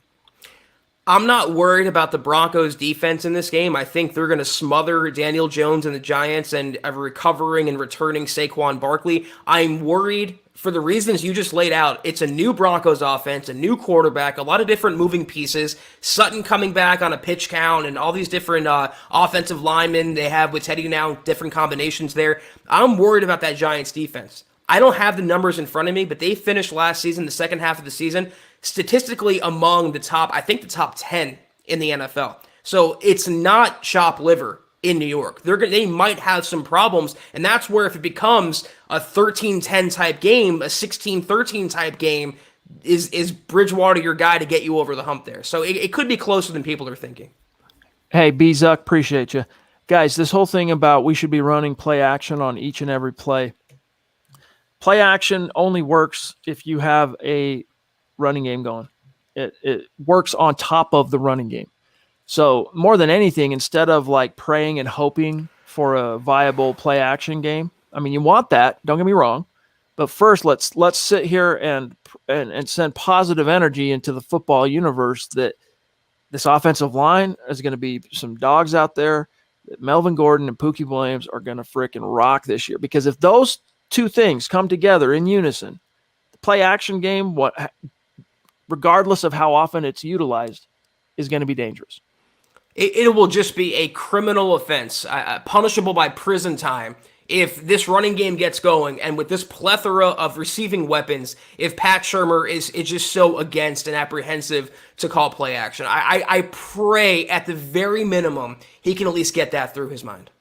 I'm not worried about the Broncos defense in this game. I think they're going to smother Daniel Jones and the Giants and a recovering and returning Saquon Barkley. I'm worried for the reasons you just laid out. It's a new Broncos offense, a new quarterback, a lot of different moving pieces. Sutton coming back on a pitch count and all these different offensive linemen they have with Teddy now, different combinations there. I'm worried about that Giants defense. I don't have the numbers in front of me, but they finished last season, the second half of the season, statistically among the top 10 in the NFL. So it's not chop liver in New York. They might have some problems, and that's where if it becomes a 13-10 type game, a 16-13 type game, is Bridgewater your guy to get you over the hump there. So it could be closer than people are thinking. Hey, B-Zuck, appreciate you. Guys, this whole thing about we should be running play action on each and every play. Play action only works if you have a running game going. It works on top of the running game. So more than anything, instead of like praying and hoping for a viable play action game, I mean, you want that, don't get me wrong, but first let's sit here and send positive energy into the football universe that this offensive line is going to be some dogs out there, that Melvin Gordon and Pookie Williams are going to frickin' rock this year. Because if those two things come together in unison, the play action game, regardless of how often it's utilized, is going to be dangerous. It will just be a criminal offense, punishable by prison time, if this running game gets going, and with this plethora of receiving weapons, if Pat Shurmur is just so against and apprehensive to call play action. I pray at the very minimum he can at least get that through his mind.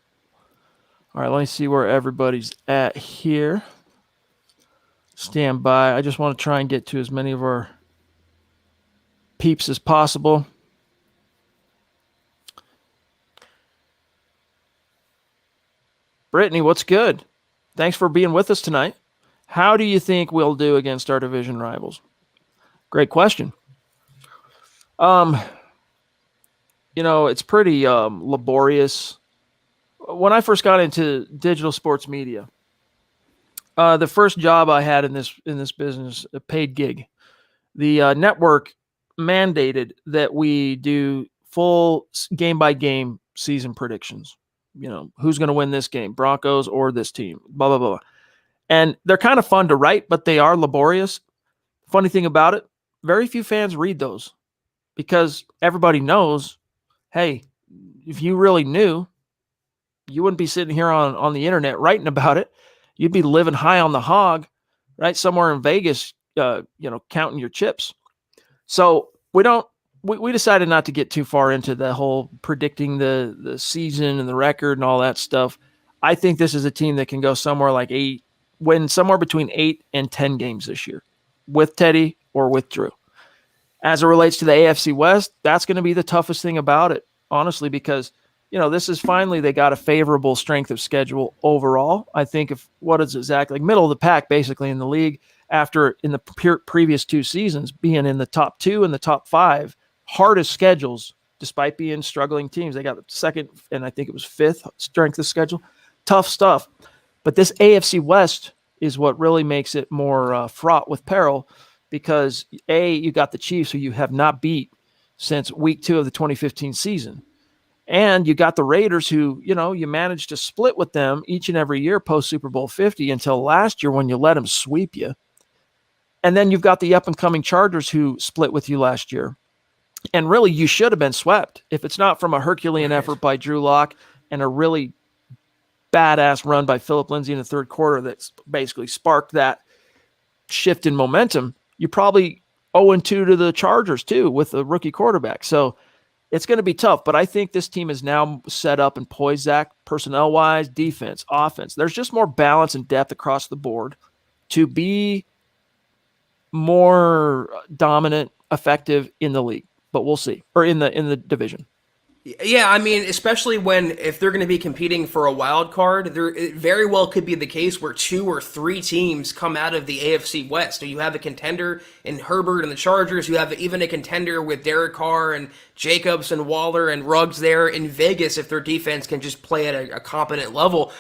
All right, let me see where everybody's at here. Stand by. I just want to try and get to as many of our peeps as possible. Brittany, what's good? Thanks for being with us tonight. How do you think we'll do against our division rivals? Great question. It's pretty laborious. When I first got into digital sports media, the first job I had in this business, a paid gig, the network mandated that we do full game-by-game season predictions. Who's going to win this game, Broncos or this team, blah, blah, blah. And they're kind of fun to write, but they are laborious. Funny thing about it, very few fans read those because everybody knows, hey, if you really knew, you wouldn't be sitting here on the internet writing about it. You'd be living high on the hog, right? Somewhere in Vegas, counting your chips. So we decided not to get too far into the whole predicting the season and the record and all that stuff. I think this is a team that can go somewhere like win somewhere between 8 and 10 games this year with Teddy or with Drew. As it relates to the AFC West, that's going to be the toughest thing about it, honestly, because this is finally they got a favorable strength of schedule overall. I think what is exactly like middle of the pack basically in the league after in the previous 2 seasons being in the top 2 and the top 5 hardest schedules despite being struggling teams. They got the second and I think it was 5th strength of schedule. Tough stuff. But this AFC West is what really makes it more fraught with peril because you got the Chiefs who you have not beat since week 2 of the 2015 season. And you got the Raiders who, you managed to split with them each and every year post Super Bowl 50 until last year when you let them sweep you. And then you've got the up and coming Chargers who split with you last year. And really, you should have been swept if it's not from a Herculean effort by Drew Lock and a really badass run by Philip Lindsay in the third quarter that's basically sparked that shift in momentum. You probably 0-2 to the Chargers too with a rookie quarterback. So it's going to be tough, but I think this team is now set up and poised, Zach, personnel-wise, defense, offense. There's just more balance and depth across the board to be more dominant, effective in the league. But we'll see, or in the division. Yeah, I mean, especially if they're going to be competing for a wild card, it very well could be the case where 2 or 3 teams come out of the AFC West. So you have a contender in Herbert and the Chargers. You have even a contender with Derek Carr and Jacobs and Waller and Ruggs there in Vegas if their defense can just play at a competent level.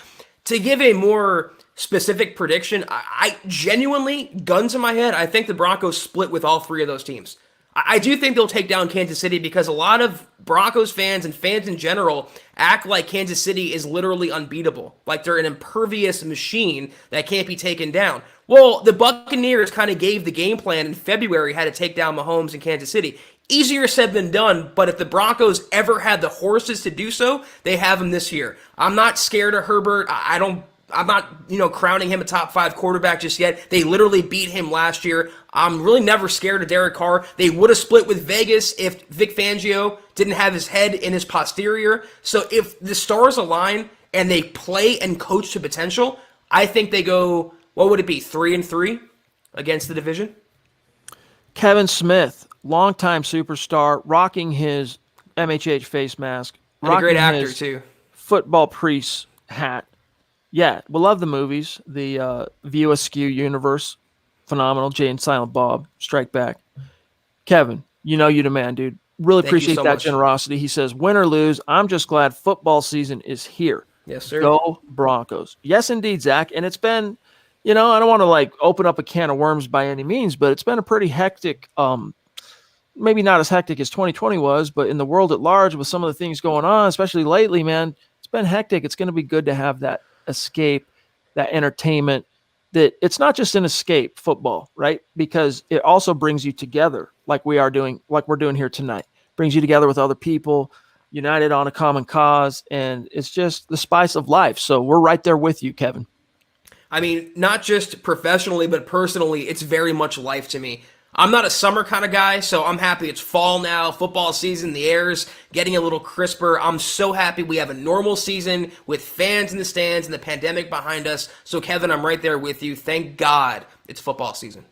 To give a more specific prediction, I genuinely, guns in my head, I think the Broncos split with all 3 of those teams. I do think they'll take down Kansas City because a lot of Broncos fans and fans in general act like Kansas City is literally unbeatable. Like they're an impervious machine that can't be taken down. Well, the Buccaneers kind of gave the game plan in February how to take down Mahomes in Kansas City. Easier said than done, but if the Broncos ever had the horses to do so, they have them this year. I'm not scared of Herbert. I'm not, crowning him a top 5 quarterback just yet. They literally beat him last year. I'm really never scared of Derek Carr. They would have split with Vegas if Vic Fangio didn't have his head in his posterior. So if the stars align and they play and coach to potential, I think they go, what would it be, 3-3 against the division? Kevin Smith, longtime superstar, rocking his MHH face mask. And a great actor, too. Football priest hat. Yeah, we love the movies. The View Askew universe, phenomenal. Jay and Silent Bob, Strike Back. Kevin, you the man, dude. Really appreciate that generosity. He says, win or lose, I'm just glad football season is here. Yes, sir. Go Broncos. Yes, indeed, Zach. And it's been, I don't want to open up a can of worms by any means, but it's been a pretty hectic, maybe not as hectic as 2020 was, but in the world at large with some of the things going on, especially lately, man, it's been hectic. It's going to be good to have that escape, that entertainment, that it's not just an escape football, right? Because it also brings you together like we're doing here tonight. Brings you together with other people, united on a common cause, and it's just the spice of life. So we're right there with you, Kevin. I mean, not just professionally, but personally, it's very much life to me. I'm not a summer kind of guy, so I'm happy it's fall now, football season, the air's getting a little crisper. I'm so happy we have a normal season with fans in the stands and the pandemic behind us. So, Kevin, I'm right there with you. Thank God it's football season.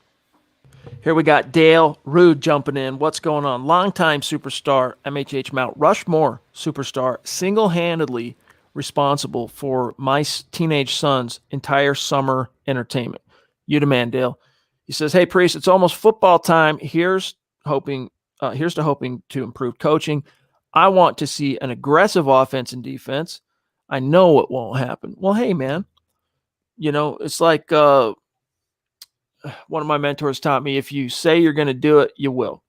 Here we got Dale Rude jumping in. What's going on? Longtime superstar, MHH Mount Rushmore superstar, single-handedly responsible for my teenage son's entire summer entertainment. You demand, Dale. He says, hey, Priest, it's almost football time. Here's to hoping to improve coaching. I want to see an aggressive offense and defense. I know it won't happen. Well, hey, man, it's like one of my mentors taught me, if you say you're going to do it, you will.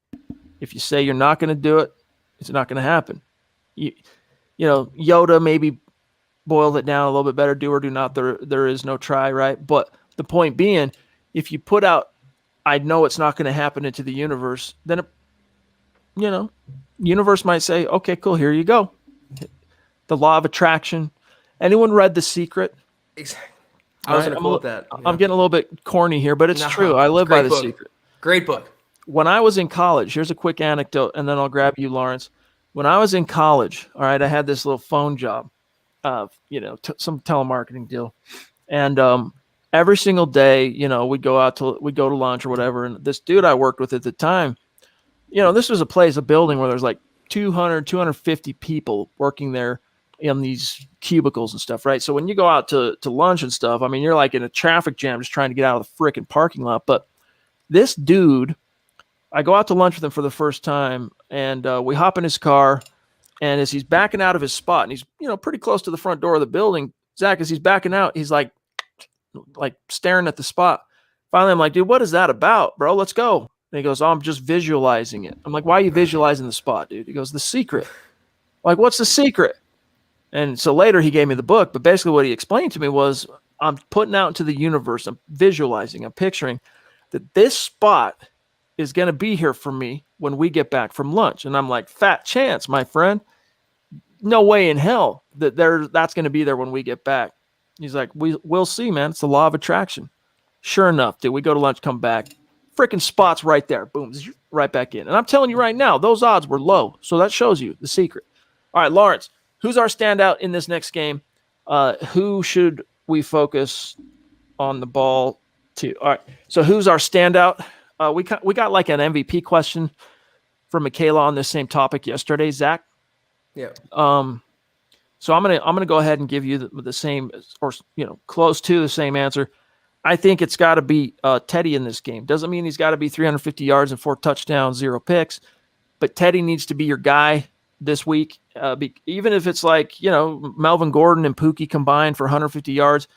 If you say you're not going to do it, it's not going to happen. Yoda maybe boiled it down a little bit better. Do or do not. There is no try, right? But the point being, if you put out, I know it's not going to happen into the universe, then, universe might say, okay, cool, here you go. The law of attraction. Anyone read The Secret? Exactly. I was going to quote that. Yeah. I'm getting a little bit corny here, but it's true. I live by The Secret. Great book. When I was in college, here's a quick anecdote, and then I'll grab you, Lawrence. When I was in college, all right, I had this little phone job, some telemarketing deal. And, every single day, we'd go to lunch or whatever. And this dude I worked with at the time, this was a building where there's like 200, 250 people working there in these cubicles and stuff, right? So when you go out to lunch and stuff, I mean, you're like in a traffic jam just trying to get out of the freaking parking lot. But this dude, I go out to lunch with him for the first time, and we hop in his car, and as he's backing out of his spot, and he's, pretty close to the front door of the building, Zach, as he's backing out, he's like staring at the spot. Finally, I'm like, dude, what is that about, bro? Let's go. And he goes, oh, I'm just visualizing it. I'm like, why are you visualizing the spot, dude? He goes, the secret. I'm like, what's the secret? And so later he gave me the book, but basically what he explained to me was, I'm putting out into the universe, I'm visualizing, I'm picturing that this spot is going to be here for me when we get back from lunch. And I'm like, fat chance, my friend. No way in hell that that's going to be there when we get back. He's like, we'll see, man. It's the law of attraction. Sure enough, dude, we go to lunch, come back. Freaking spot's right there. Boom, right back in. And I'm telling you right now, those odds were low. So that shows you the secret. All right, Lawrence, who's our standout in this next game? Who should we focus on the ball to? All right, so who's our standout? We got like an MVP question from Michaela on this same topic yesterday, Zach. Yeah. So I'm gonna go ahead and give you the same, or close to the same answer. I think it's got to be Teddy in this game. Doesn't mean he's got to be 350 yards and 4 touchdowns, 0 picks, but Teddy needs to be your guy this week. Even if it's like Melvin Gordon and Pookie combined for 150 yards,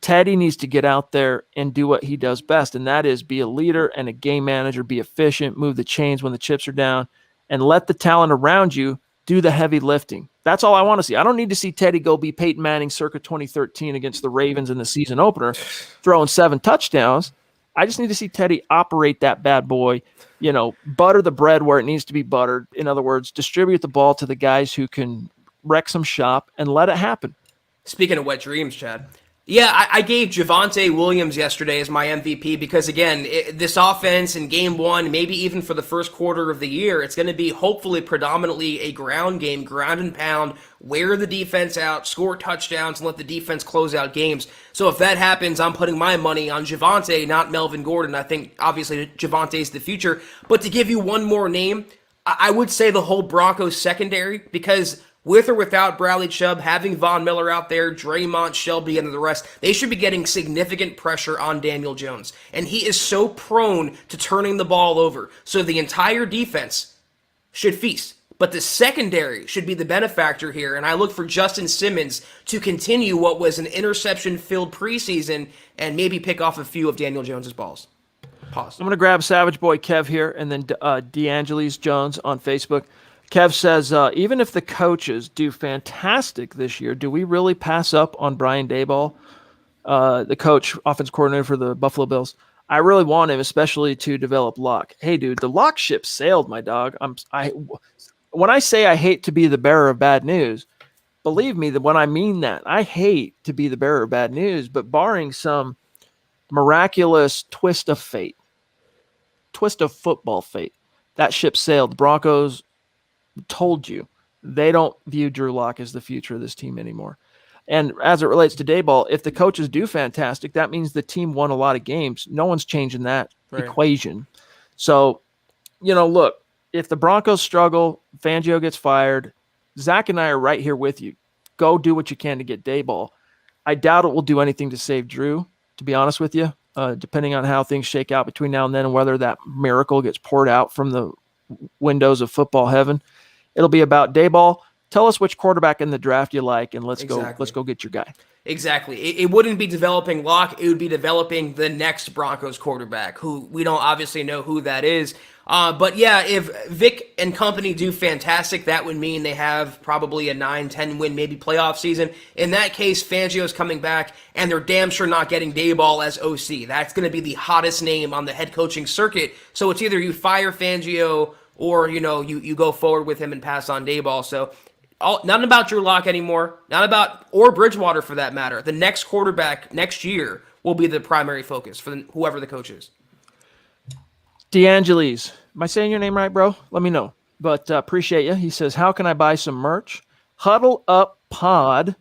Teddy needs to get out there and do what he does best, and that is be a leader and a game manager, be efficient, move the chains when the chips are down, and let the talent around you do the heavy lifting. That's all I want to see. I don't need to see Teddy go be Peyton Manning circa 2013 against the Ravens in the season opener, throwing 7 touchdowns. I just need to see Teddy operate that bad boy, butter the bread where it needs to be buttered. In other words, distribute the ball to the guys who can wreck some shop and let it happen. Speaking of wet dreams, Chad. Yeah, I gave Javonte Williams yesterday as my MVP because, again, this offense in game one, maybe even for the first quarter of the year, it's going to be hopefully predominantly a ground game, ground and pound, wear the defense out, score touchdowns, and let the defense close out games. So if that happens, I'm putting my money on Javonte, not Melvin Gordon. I think, obviously, Javonte's the future. But to give you one more name, I would say the whole Broncos secondary, because with or without Bradley Chubb, having Von Miller out there, Draymond, Shelby, and the rest, they should be getting significant pressure on Daniel Jones. And he is so prone to turning the ball over. So the entire defense should feast. But the secondary should be the benefactor here. And I look for Justin Simmons to continue what was an interception-filled preseason and maybe pick off a few of Daniel Jones's balls. Pause. I'm going to grab Savage Boy Kev here and then DeAngelis Jones on Facebook. Kev says, even if the coaches do fantastic this year, do we really pass up on Brian Daboll, the coach, offense coordinator for the Buffalo Bills? I really want him, especially to develop Locke. Hey, dude, the Locke ship sailed, my dog. When I say I hate to be the bearer of bad news, believe me that when I mean that, I hate to be the bearer of bad news, but barring some miraculous twist of fate, twist of football fate, that ship sailed. The Broncos told you they don't view Drew Lock as the future of this team anymore. And as it relates to Daboll, if the coaches do fantastic, that means the team won a lot of games. No one's changing that equation. So, look, if the Broncos struggle, Fangio gets fired, Zach and I are right here with you. Go do what you can to get Daboll. I doubt it will do anything to save Drew, to be honest with you, depending on how things shake out between now and then and whether that miracle gets poured out from the windows of football heaven. It'll be about Daboll. Tell us which quarterback in the draft you like, and let's go get your guy. Exactly. It wouldn't be developing Locke. It would be developing the next Broncos quarterback, who we don't obviously know who that is. But yeah, if Vic and company do fantastic, that would mean they have probably a 9-10 win, maybe playoff season. In that case, Fangio's coming back, and they're damn sure not getting Daboll as OC. That's going to be the hottest name on the head coaching circuit. So it's either you fire Fangio or, you go forward with him and pass on Daboll. So nothing about Drew Lock anymore, or Bridgewater for that matter. The next quarterback next year will be the primary focus for whoever the coach is. DeAngelis, am I saying your name right, bro? Let me know. But appreciate you. He says, how can I buy some merch? HuddleUpPod.com.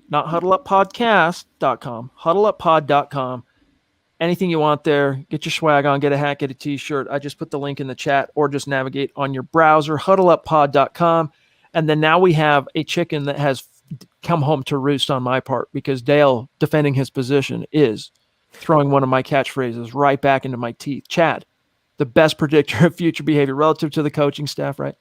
Not HuddleUpPodcast.com. HuddleUpPod.com. Anything you want there, get your swag on, get a hat, get a t-shirt. I just put the link in the chat or just navigate on your browser, HuddleUpPod.com. And then now we have a chicken that has come home to roost on my part because Dale, defending his position, is throwing one of my catchphrases right back into my teeth. Chad, the best predictor of future behavior relative to the coaching staff, right?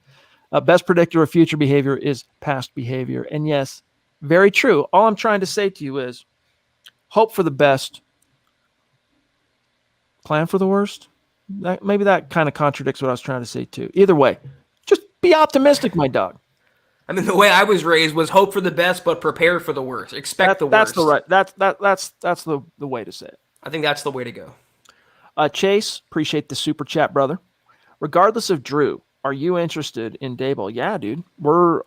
Best predictor of future behavior is past behavior. And yes, very true. All I'm trying to say to you is hope for the best, plan for the worst. Maybe that kind of contradicts what I was trying to say too. Either way, just be optimistic, my dog. I mean, the way I was raised was hope for the best, but prepare for the worst. Expect the worst. That's the way to say it. I think that's the way to go. Chase, appreciate the super chat, brother. Regardless of Drew, are you interested in Daboll? Yeah, dude.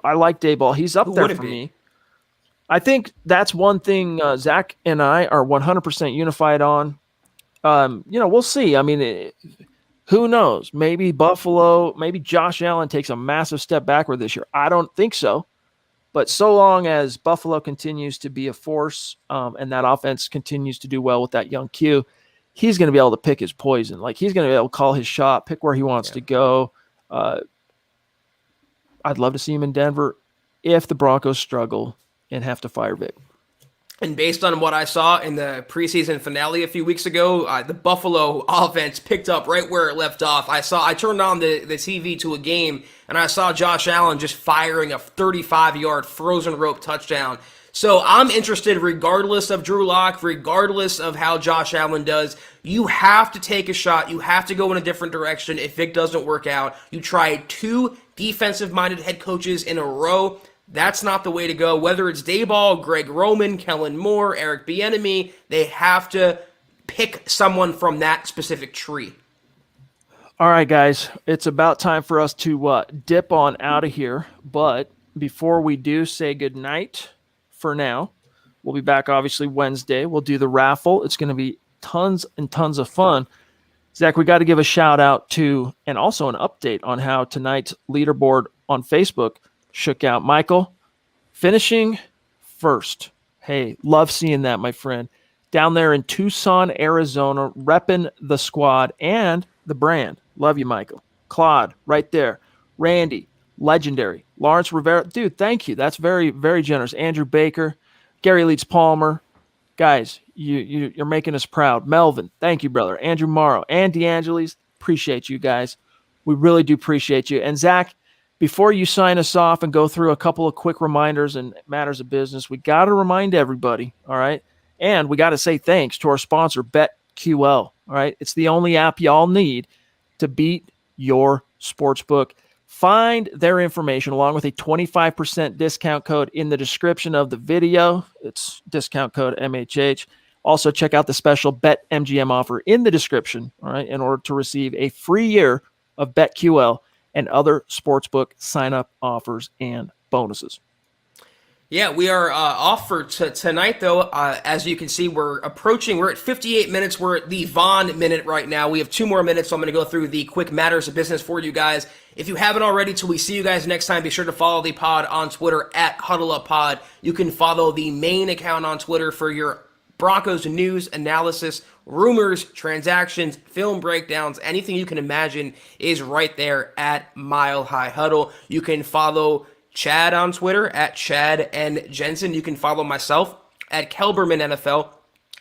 I like Daboll. He's up there for me. I think that's one thing Zach and I are 100% unified on. We'll see. I mean, who knows? Maybe Buffalo, maybe Josh Allen takes a massive step backward this year. I don't think so. But so long as Buffalo continues to be a force and that offense continues to do well with that young Q, he's going to be able to pick his poison. Like, he's going to be able to call his shot, pick where he wants to go. I'd love to see him in Denver if the Broncos struggle and have to fire Vic. And based on what I saw in the preseason finale a few weeks ago, the Buffalo offense picked up right where it left off. I turned on the TV to a game, and I saw Josh Allen just firing a 35-yard frozen rope touchdown. So I'm interested, regardless of Drew Lock, regardless of how Josh Allen does, you have to take a shot. You have to go in a different direction if Vic doesn't work out. You try 2 defensive-minded head coaches in a row. That's not the way to go. Whether it's Daboll, Greg Roman, Kellen Moore, Eric Bieniemy, they have to pick someone from that specific tree. All right, guys, it's about time for us to dip on out of here. But before we do, say goodnight for now. We'll be back, obviously, Wednesday. We'll do the raffle. It's going to be tons and tons of fun. Zach, we got to give a shout out to, and also an update on how tonight's leaderboard on Facebook shook out. Michael, finishing first. Hey, love seeing that, my friend. Down there in Tucson, Arizona, repping the squad and the brand. Love you, Michael. Claude, right there. Randy, legendary. Lawrence Rivera, dude, thank you. That's very, very generous. Andrew Baker, Gary Leeds Palmer. Guys, you're making us proud. Melvin, thank you, brother. Andrew Morrow, and DeAngelis, appreciate you guys. We really do appreciate you. And Zach, before you sign us off and go through a couple of quick reminders and matters of business, we got to remind everybody, all right? And we got to say thanks to our sponsor, BetQL, all right? It's the only app y'all need to beat your sportsbook. Find their information along with a 25% discount code in the description of the video. It's discount code MHH. Also, check out the special BetMGM offer in the description, all right, in order to receive a free year of BetQL and other sportsbook sign-up offers and bonuses. Yeah, we are off for tonight, though. As you can see, we're at 58 minutes. We're at the Vaughn minute right now. We have 2 more minutes, so I'm going to go through the quick matters of business for you guys. If you haven't already, till we see you guys next time, be sure to follow the pod on Twitter at HuddleUpPod. You can follow the main account on Twitter for your Broncos news, analysis, rumors, transactions, film breakdowns, anything you can imagine is right there at Mile High Huddle. You can follow Chad on Twitter at Chad and Jensen. You can follow myself at Kelberman NFL.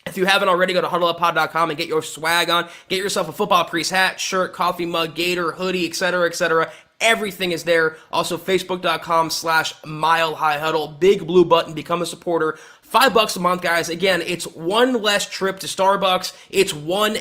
If you haven't already, go to huddleuppod.com and get your swag on. Get yourself a Football Priest hat, shirt, coffee mug, gator, hoodie, etc., etc. Everything is there. Also, facebook.com/Mile High Huddle. Big blue button. Become a supporter. $5 a month, guys. Again, it's one less trip to Starbucks. It's 1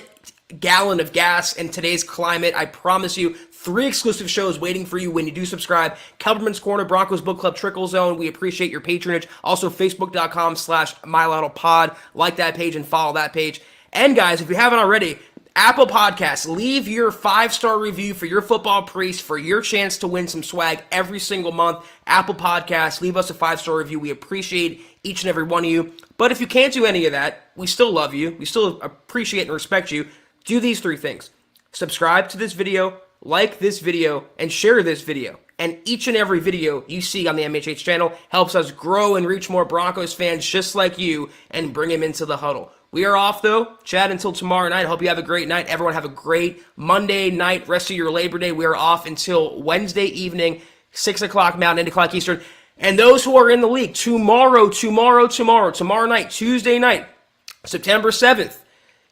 gallon of gas in today's climate. I promise you, 3 exclusive shows waiting for you when you do subscribe. Kelberman's Corner, Broncos Book Club, Trickle Zone. We appreciate your patronage. Also, facebook.com/MileHuddlePod. Like that page and follow that page. And guys, if you haven't already, Apple Podcasts, leave your 5-star review for your Football Priest for your chance to win some swag every single month. Apple Podcasts, leave us a 5-star review. We appreciate each and every one of you. But if you can't do any of that, we still love you. We still appreciate and respect you. Do these 3 things. Subscribe to this video, like this video, and share this video. And each and every video you see on the MHH channel helps us grow and reach more Broncos fans just like you and bring them into the huddle. We are off, though. Chad, until tomorrow night. Hope you have a great night. Everyone have a great Monday night, rest of your Labor Day. We are off until Wednesday evening. 6 o'clock Mountain, 8 o'clock Eastern. And those who are in the league, tomorrow night, Tuesday night, September 7th,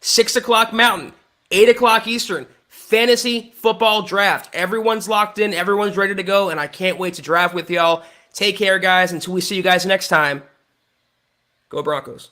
6 o'clock Mountain, 8 o'clock Eastern, fantasy football draft. Everyone's locked in. Everyone's ready to go, and I can't wait to draft with y'all. Take care, guys. Until we see you guys next time, go Broncos.